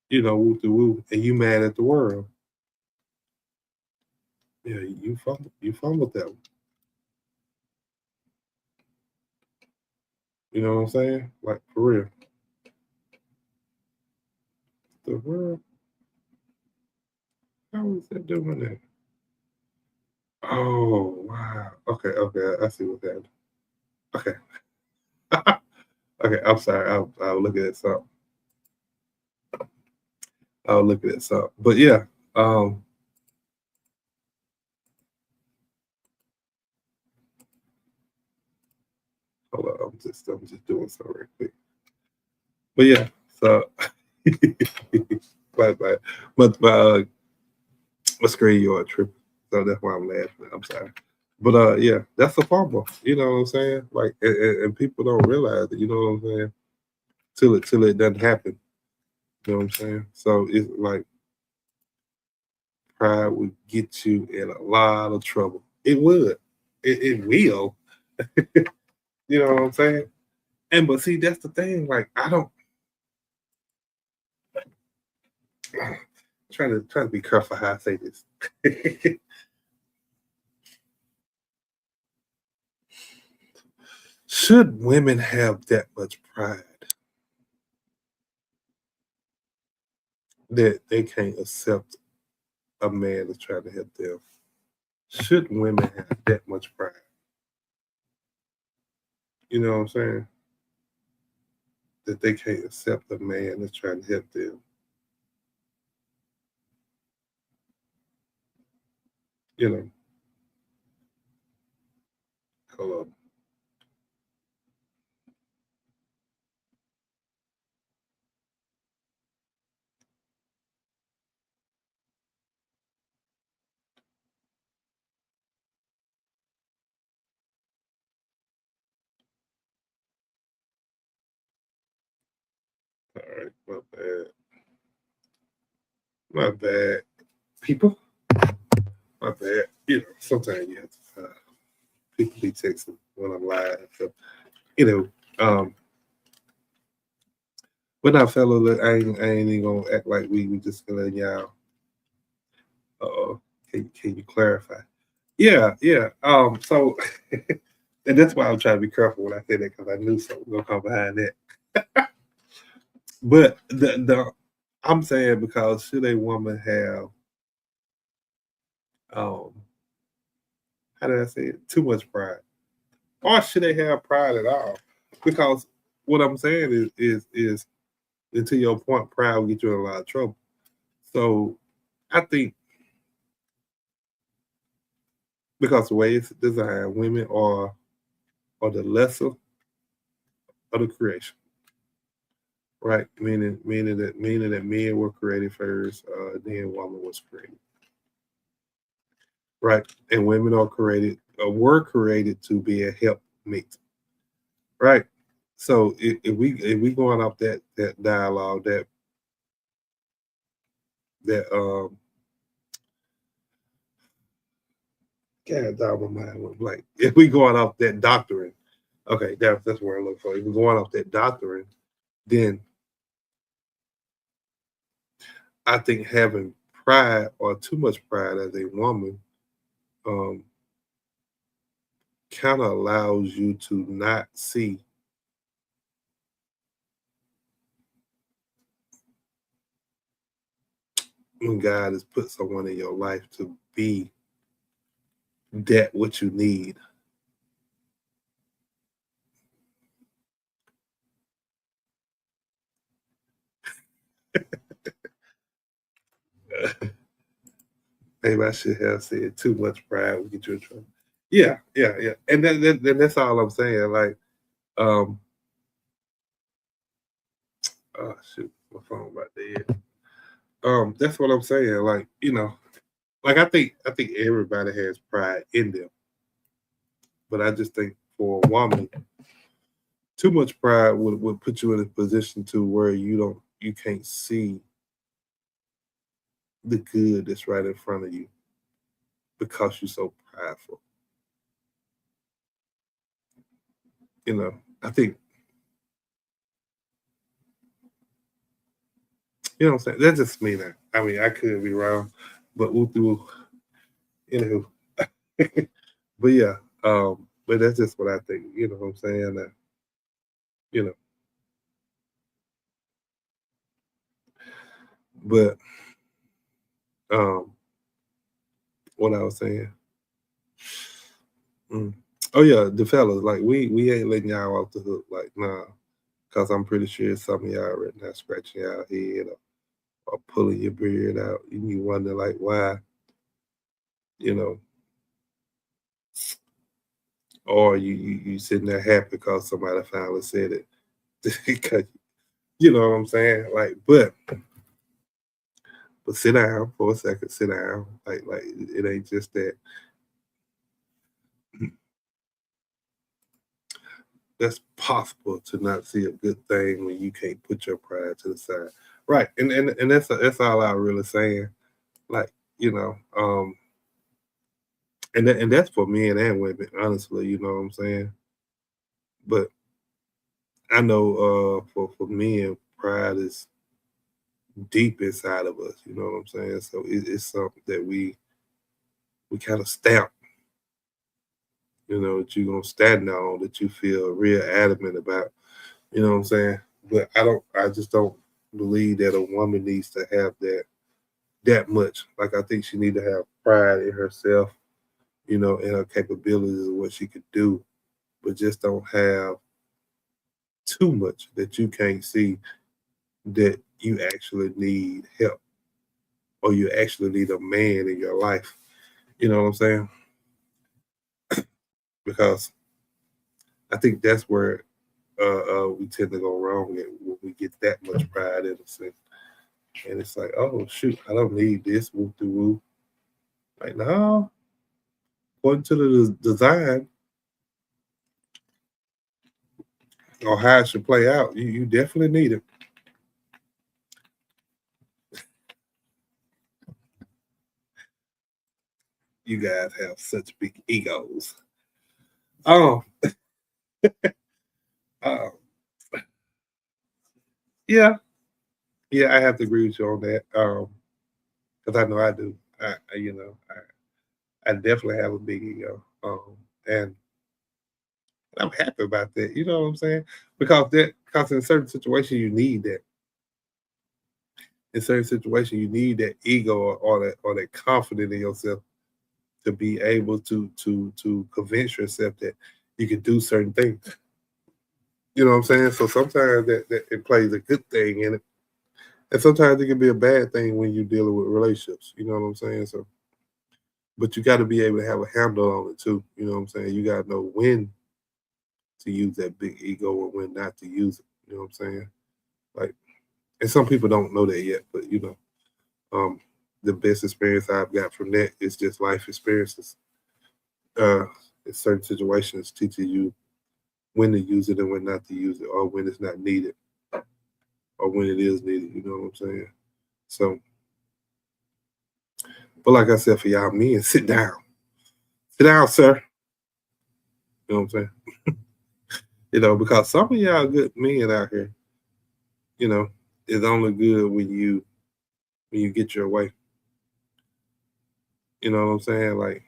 woo the woo, and you mad at the world. Yeah, you fumbled that one. You know what I'm saying? Like for real. The world, how is that doing that? Oh wow. Okay, I see what that. Okay. Okay, I'm sorry. I'll look at it something. I'll look at it something. But yeah, um, hold on. I'm just doing something real quick. But yeah, so but my screen you are tripping. So that's why I'm laughing. I'm sorry. But yeah, that's a fumble. You know what I'm saying? Like, and people don't realize it. You know what I'm saying? Till it doesn't happen. You know what I'm saying? So it's like pride would get you in a lot of trouble. It would. It will. You know what I'm saying? And but see, that's the thing. Like I don't try to be careful how I say this. Should women have that much pride that they can't accept a man that's trying to help them? Should women have that much pride? You know what I'm saying? That they can't accept a man that's trying to help them. You know, hold on. All right, my bad. My bad. People, my bad. You know, sometimes you have to people be texting when I'm live. So, you know, but now, fellow, look, I ain't even gonna act like we just gonna let y'all. Can you clarify? Yeah, yeah. So, and that's why I'm trying to be careful when I say that because I knew something was gonna come behind that. But I'm saying because should a woman have um how did I say it? Too much pride, or should they have pride at all? Because what I'm saying is and to your point, pride will get you in a lot of trouble. So I think because the way it's designed, women are the lesser of the creation, right? Meaning that men were created first, then woman was created, right? And women are created were created to be a helpmate, right? So if we going off that dialogue that God damn my mind went blank. If we going off that doctrine, okay, that's where I look for. If we're going off that doctrine, then I think having pride or too much pride as a woman um, kind of allows you to not see when God has put someone in your life to be that what you need. Maybe I should have said too much pride will get you in trouble. Yeah, yeah, yeah. And that's all I'm saying. Like, um, oh shoot, my phone about dead. That's what I'm saying. Like, like I think everybody has pride in them, but I just think for a woman, too much pride would put you in a position to where you can't see the good that's right in front of you because you're so prideful. I think what I'm saying. That's just me now. I mean, I could be wrong, but we'll do anywho. But yeah, but that's just what I think. You know what I'm saying? You know, but um, what I was saying. Mm. Oh yeah, the fellas, like we ain't letting y'all off the hook. Like, nah, Because I'm pretty sure some of y'all right now scratching your head or pulling your beard out, and you wonder like why, you know, or you sitting there happy because somebody finally said it. Because you know what I'm saying? Like, but sit down for a second, sit down. Like it ain't just that. That's possible to not see a good thing when you can't put your pride to the side. Right. And that's all I really saying. Like, you know, and that's for men and women, honestly, you know what I'm saying? But I know for men, pride is deep inside of us, you know what I'm saying? So it's something that we kind of stamp, you know, that you're gonna stand on, that you feel real adamant about, you know what I'm saying? But I just don't believe that a woman needs to have that much. Like I think she need to have pride in herself, you know, in her capabilities of what she could do, but just don't have too much that you can't see that you actually need help or you actually need a man in your life. You know what I'm saying? Because I think that's where we tend to go wrong at when we get that much pride in us. And it's like, oh, shoot, I don't need this, whoop de whoop. Like, no, according to the design or how it should play out, you definitely need it. You guys have such big egos. Um, uh, yeah, yeah, I have to agree with you on that. Because I know I do. You know, I definitely have a big ego. And I'm happy about that. You know what I'm saying? Because in certain situations you need that. In certain situations you need that ego or that confidence in yourself to be able to convince yourself that you can do certain things. You know what I'm saying? So sometimes that it plays a good thing in it. And sometimes it can be a bad thing when you're dealing with relationships. You know what I'm saying? So but you got to be able to have a handle on it too. You know what I'm saying? You got to know when to use that big ego and when not to use it. You know what I'm saying? Like, and some people don't know that yet, but you know, um, the best experience I've got from that is just life experiences. Uh, in certain situations, teaching you when to use it and when not to use it, or when it's not needed, or when it is needed. You know what I'm saying? So, but like I said, for y'all men, sit down, sir. You know what I'm saying? You know, because some of y'all good men out here, you know, is only good when you get your way. You know what I'm saying? Like,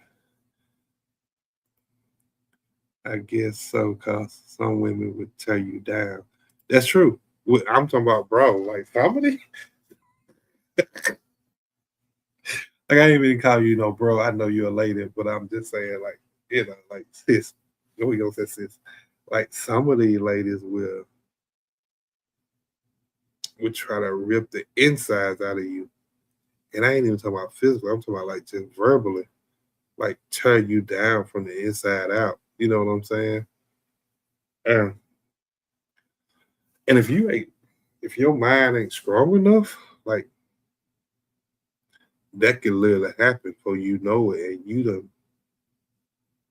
I guess so, cause some women would tear you down. That's true. I'm talking about, bro. Like somebody, like I ain't even call you no bro. I know you're a lady, but I'm just saying, like, you know, like sis. We gonna say sis. Like some of these ladies will try to rip the insides out of you, and I ain't even talking about physically. I'm talking about like just verbally, like tear you down from the inside out. You know what I'm saying? And and if your mind ain't strong enough, like that can literally happen for you know it, and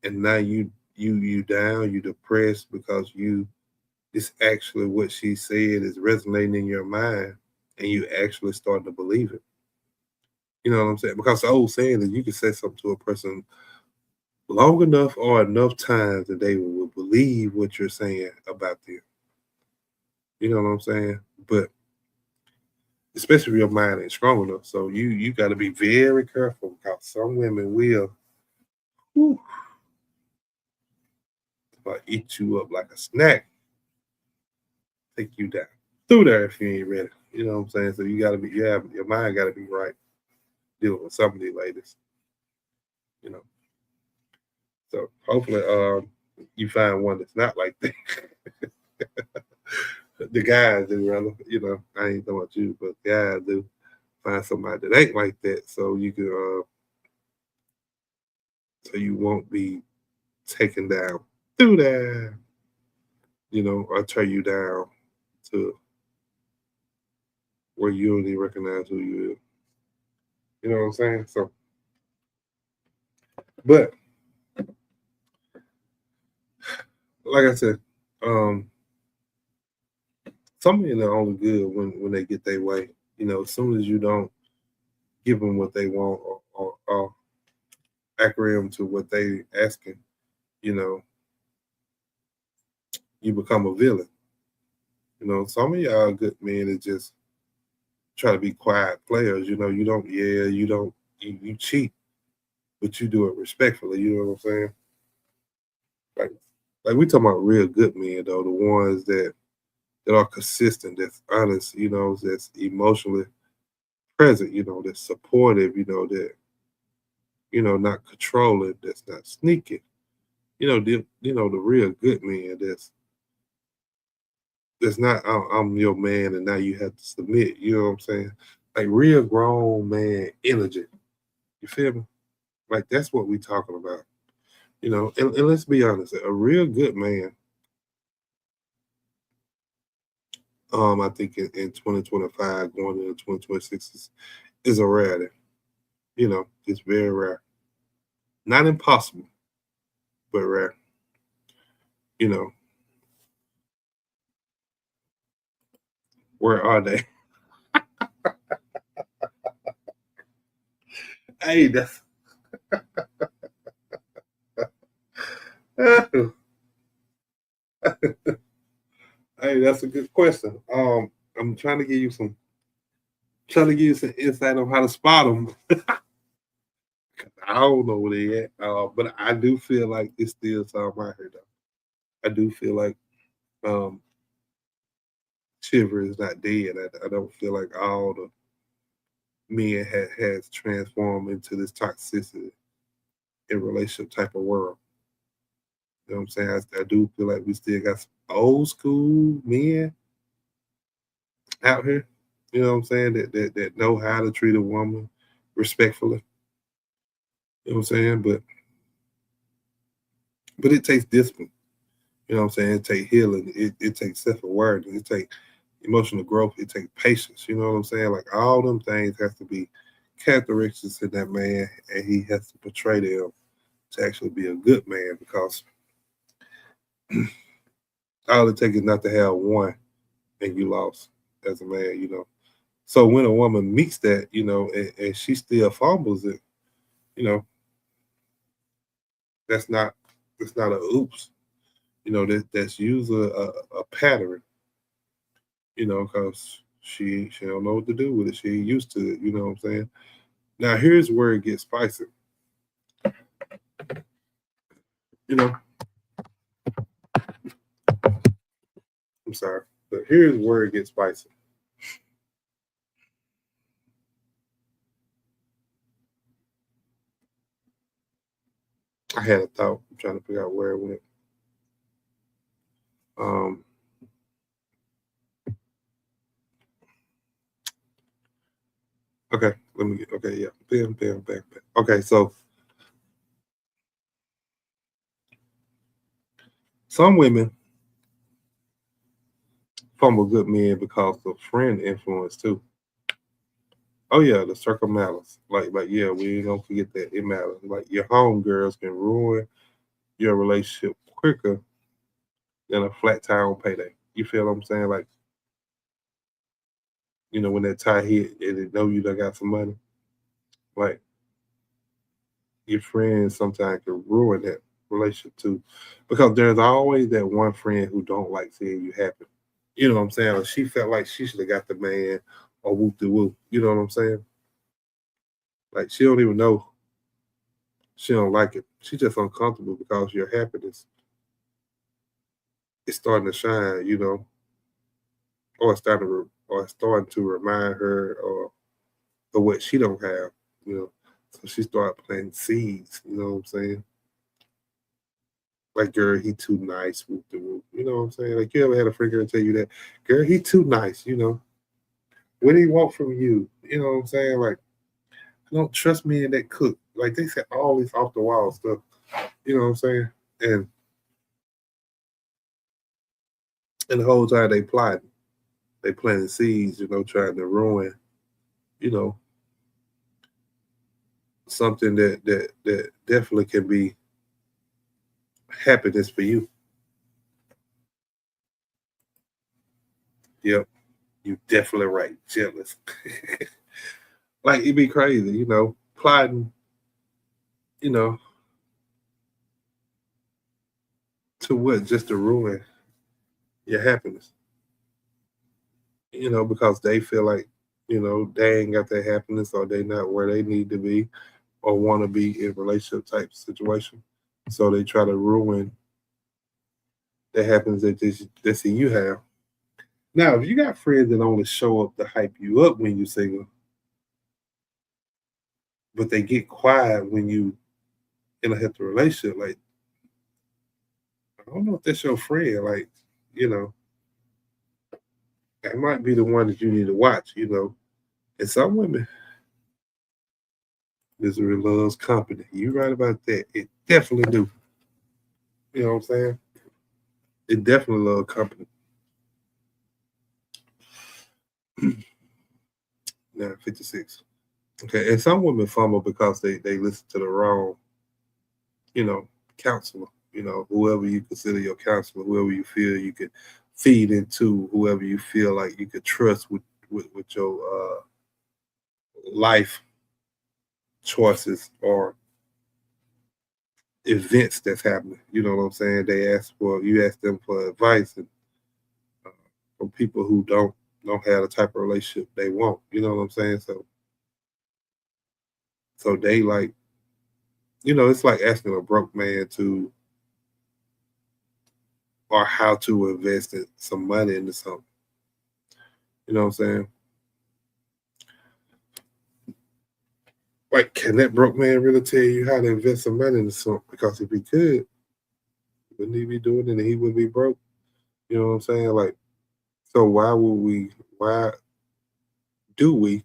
and now you down, you depressed because you it's actually what she said is resonating in your mind, and you actually start to believe it. You know what I'm saying? Because the old saying is you can say something to a person long enough or enough times that they will believe what you're saying about them. You know what I'm saying? But especially if your mind ain't strong enough. So you got to be very careful because some women will whew, eat you up like a snack, take you down through there if you ain't ready. You know what I'm saying? So you got to be, your mind got to be right dealing with some of these ladies. You know, so hopefully you find one that's not like that. The guys do, rather. I ain't talking about you, but guys do find somebody that ain't like that, so you can, so you won't be taken down through that, or tear you down to where you don't even recognize who you is. You know what I'm saying? So, but like I said, some men are only good when they get their way. As soon as you don't give them what they want or agree to what they asking, you know, you become a villain. Some of y'all are good men that just try to be quiet players. You don't yell, you cheat, but you do it respectfully. You know what I'm saying? Like we talking about real good men though, the ones that are consistent, that's honest, that's emotionally present, that's supportive, that not controlling, that's not sneaking. The real good man that's not I'm your man and now you have to submit. You know what I'm saying? Like real grown man energy. You feel me? Like that's what we talking about. And let's be honest, a real good man, I think in 2025 going into 2026 is a rarity. It's very rare. Not impossible, but rare. You know, where are they? Hey, that's a good question. I'm trying to give you some insight on how to spot them. I don't know where they at, but I do feel like it's still some out here though. I do feel like um, Shiver is not dead. I don't feel like all the men has transformed into this toxicity in relationship type of world. You know what I'm saying? I do feel like we still got some old school men out here. You know what I'm saying? That know how to treat a woman respectfully. You know what I'm saying? But it takes discipline. You know what I'm saying? It takes healing. It takes self-awareness. It takes emotional growth. It takes patience. You know what I'm saying? Like all them things have to be characteristics in that man, and he has to portray them to actually be a good man because all it takes is not to have one and you lost as a man. So when a woman meets that, and she still fumbles it, you know, that's not a oops. That's usually a pattern, because she don't know what to do with it. She ain't used to it, you know what I'm saying? Now here's where it gets spicy. You know, I'm sorry, but here's where it gets spicy. I had a thought. I'm trying to figure out where it went. Um, okay, let me get. Okay, yeah, bam. Okay, so some women fumble good men because of friend influence too. Oh yeah, the circle matters. Like yeah, we ain't gonna forget that it matters. Like your home girls can ruin your relationship quicker than a flat tire on payday. You feel what I'm saying? Like when that tie hit and they know you done got some money. Like your friends sometimes can ruin that relationship too, because there's always that one friend who don't like seeing you happy. You know what I'm saying? Or she felt like she should have got the man, or whoop de whoop. You know what I'm saying? Like she don't even know she don't like it. She's just uncomfortable because your happiness is starting to shine. Or it's starting to remind her of what she don't have. So she started planting seeds. You know what I'm saying? Like, girl, he too nice. Whoop the whoop. You know what I'm saying? Like, you ever had a friend girl tell you that? Girl, he too nice. You know, what do he want from you? You know what I'm saying? Like, don't trust me in that cook. Like, they said all this off the wall stuff. You know what I'm saying? And the whole time they plotting, they planting seeds. You know, trying to ruin. You know, something that definitely can be happiness for you. Yep, you definitely right. Jealous. Like, it'd be crazy, you know, plotting, you know, to what? Just to ruin your happiness. You know, because they feel like, you know, they ain't got their happiness or they not where they need to be or want to be in relationship type situation. So they try to ruin the happiness that see you have. Now, if you got friends that only show up to hype you up when you single, but they get quiet when you in a healthy relationship, like, I don't know if that's your friend. Like, you know, that might be the one that you need to watch, you know. And some women, misery loves company. You right about that. It definitely do. You know what I'm saying? It definitely loves company. Now, 56. Okay. And some women fumble because they listen to the wrong, you know, counselor. You know, whoever you consider your counselor, whoever you feel you could feed into, whoever you feel like you could trust with your life choices or events that's happening. You know what I'm saying? You ask them for advice and uh, from people who don't have the type of relationship they want. You know what I'm saying? So they like, you know, it's like asking a broke man to or how to invest in some money into something. You know what I'm saying? Like, can that broke man really tell you how to invest some money into something? Because if he could, wouldn't he be doing it and he wouldn't be broke? You know what I'm saying? Like, so why do we, you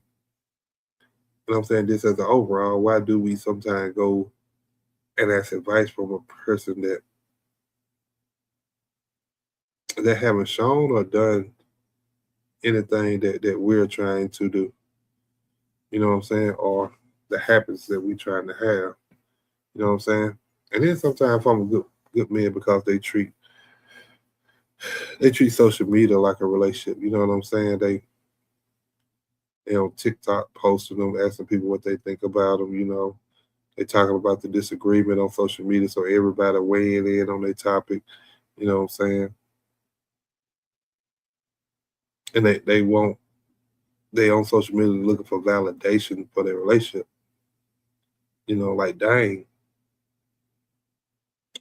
know what I'm saying, this as an overall, why do we sometimes go and ask advice from a person that haven't shown or done anything that we're trying to do? You know what I'm saying? Or the habits that we're trying to have. You know what I'm saying? And then sometimes I'm a good man because they treat social media like a relationship. You know what I'm saying? They on TikTok posting them, asking people what they think about them. You know, they talking about the disagreement on social media, so everybody weighing in on their topic. You know what I'm saying? And they on social media looking for validation for their relationship. You know, like, dang,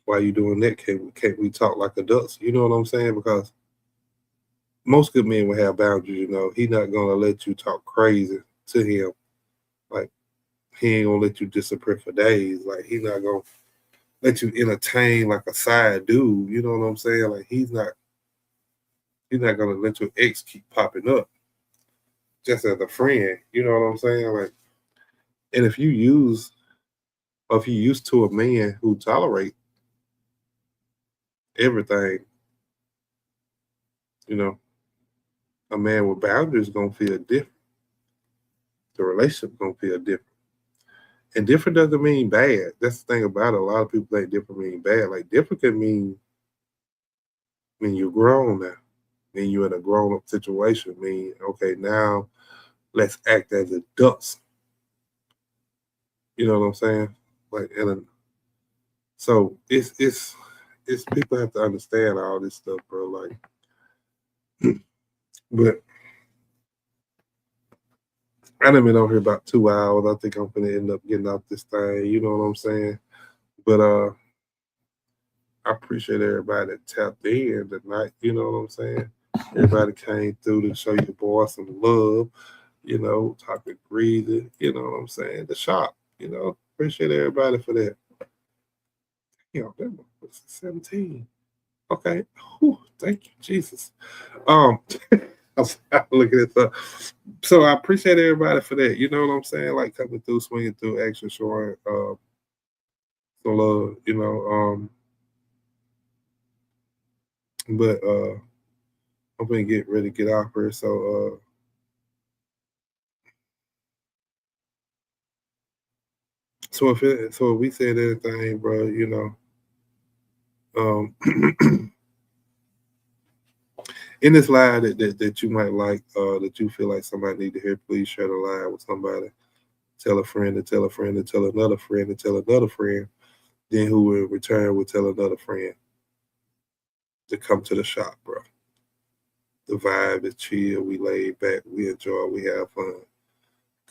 why you doing that? Can't we talk like adults? You know what I'm saying? Because most good men will have boundaries. You know, he not gonna let you talk crazy to him. Like, he ain't gonna let you disappear for days. Like, he not gonna let you entertain like a side dude. You know what I'm saying? Like, he's not gonna let your ex keep popping up just as a friend. You know what I'm saying? Like, and if you used to a man who tolerate everything, you know, a man with boundaries gonna feel different. The relationship gonna feel different. And different doesn't mean bad. That's the thing about it. A lot of people think different mean bad. Like, different can mean you're grown now. Mean you're in a grown up situation. Mean, okay, now let's act as adults. You know what I'm saying? Like, so it's people have to understand all this stuff, bro. Like, but I done been on here about 2 hours. I think I'm gonna end up getting out this thing. You know what I'm saying? But I appreciate everybody that tapped in tonight. You know what I'm saying? Everybody came through to show your boy some love. You know, topic breathing. You know what I'm saying? The shop. You know, appreciate everybody for that. Damn, that was 17. Okay. Whew, thank you, Jesus. I'm looking at the. So I appreciate everybody for that. You know what I'm saying? Like coming through, swinging through, action, showing some love. But I'm gonna get ready to get off here. So if we said anything, bro, in this live that you might like, that you feel like somebody need to hear, please share the live with somebody. Tell a friend to tell a friend to tell another friend to tell another friend. Then who in return will tell another friend to come to the shop, bro. The vibe is chill. We laid back. We enjoy. We have fun.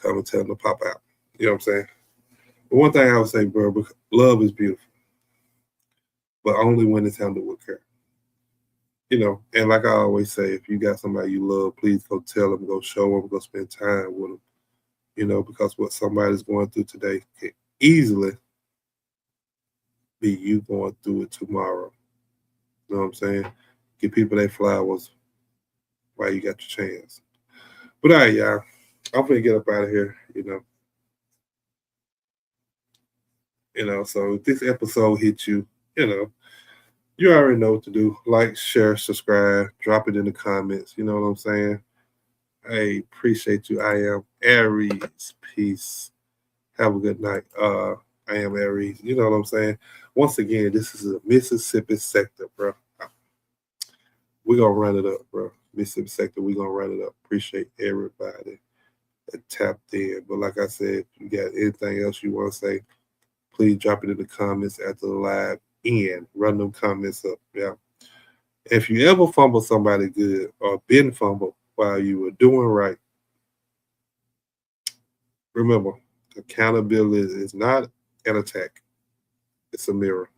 Come and tell them to pop out. You know what I'm saying? But one thing I would say, bro, love is beautiful, but only when it's handled with care. And like I always say, if you got somebody you love, please go tell them, go show them, go spend time with them. Because what somebody's going through today can easily be you going through it tomorrow. You know what I'm saying? Give people their flowers while you got your chance. But all right, y'all, I'm gonna get up out of here. So if this episode hit you, you already know what to do. Like, share, subscribe, drop it in the comments. You know what I'm saying? Hey, appreciate you. I am Aries. Peace. Have a good night. I am Aries. You know what I'm saying? Once again, this is a Mississippi sector, bro. We're going to run it up, bro. Mississippi sector, we're going to run it up. Appreciate everybody that tapped in. But like I said, if you got anything else you want to say, please drop it in the comments after the live end. Run them comments up, yeah. If you ever fumble somebody good or been fumbled while you were doing right, remember, accountability is not an attack. It's a mirror.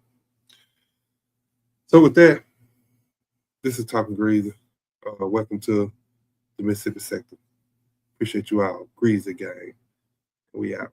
So with that, this is Talking Greasy. Welcome to the Mississippi sector. Appreciate you all. Greasy gang. We out.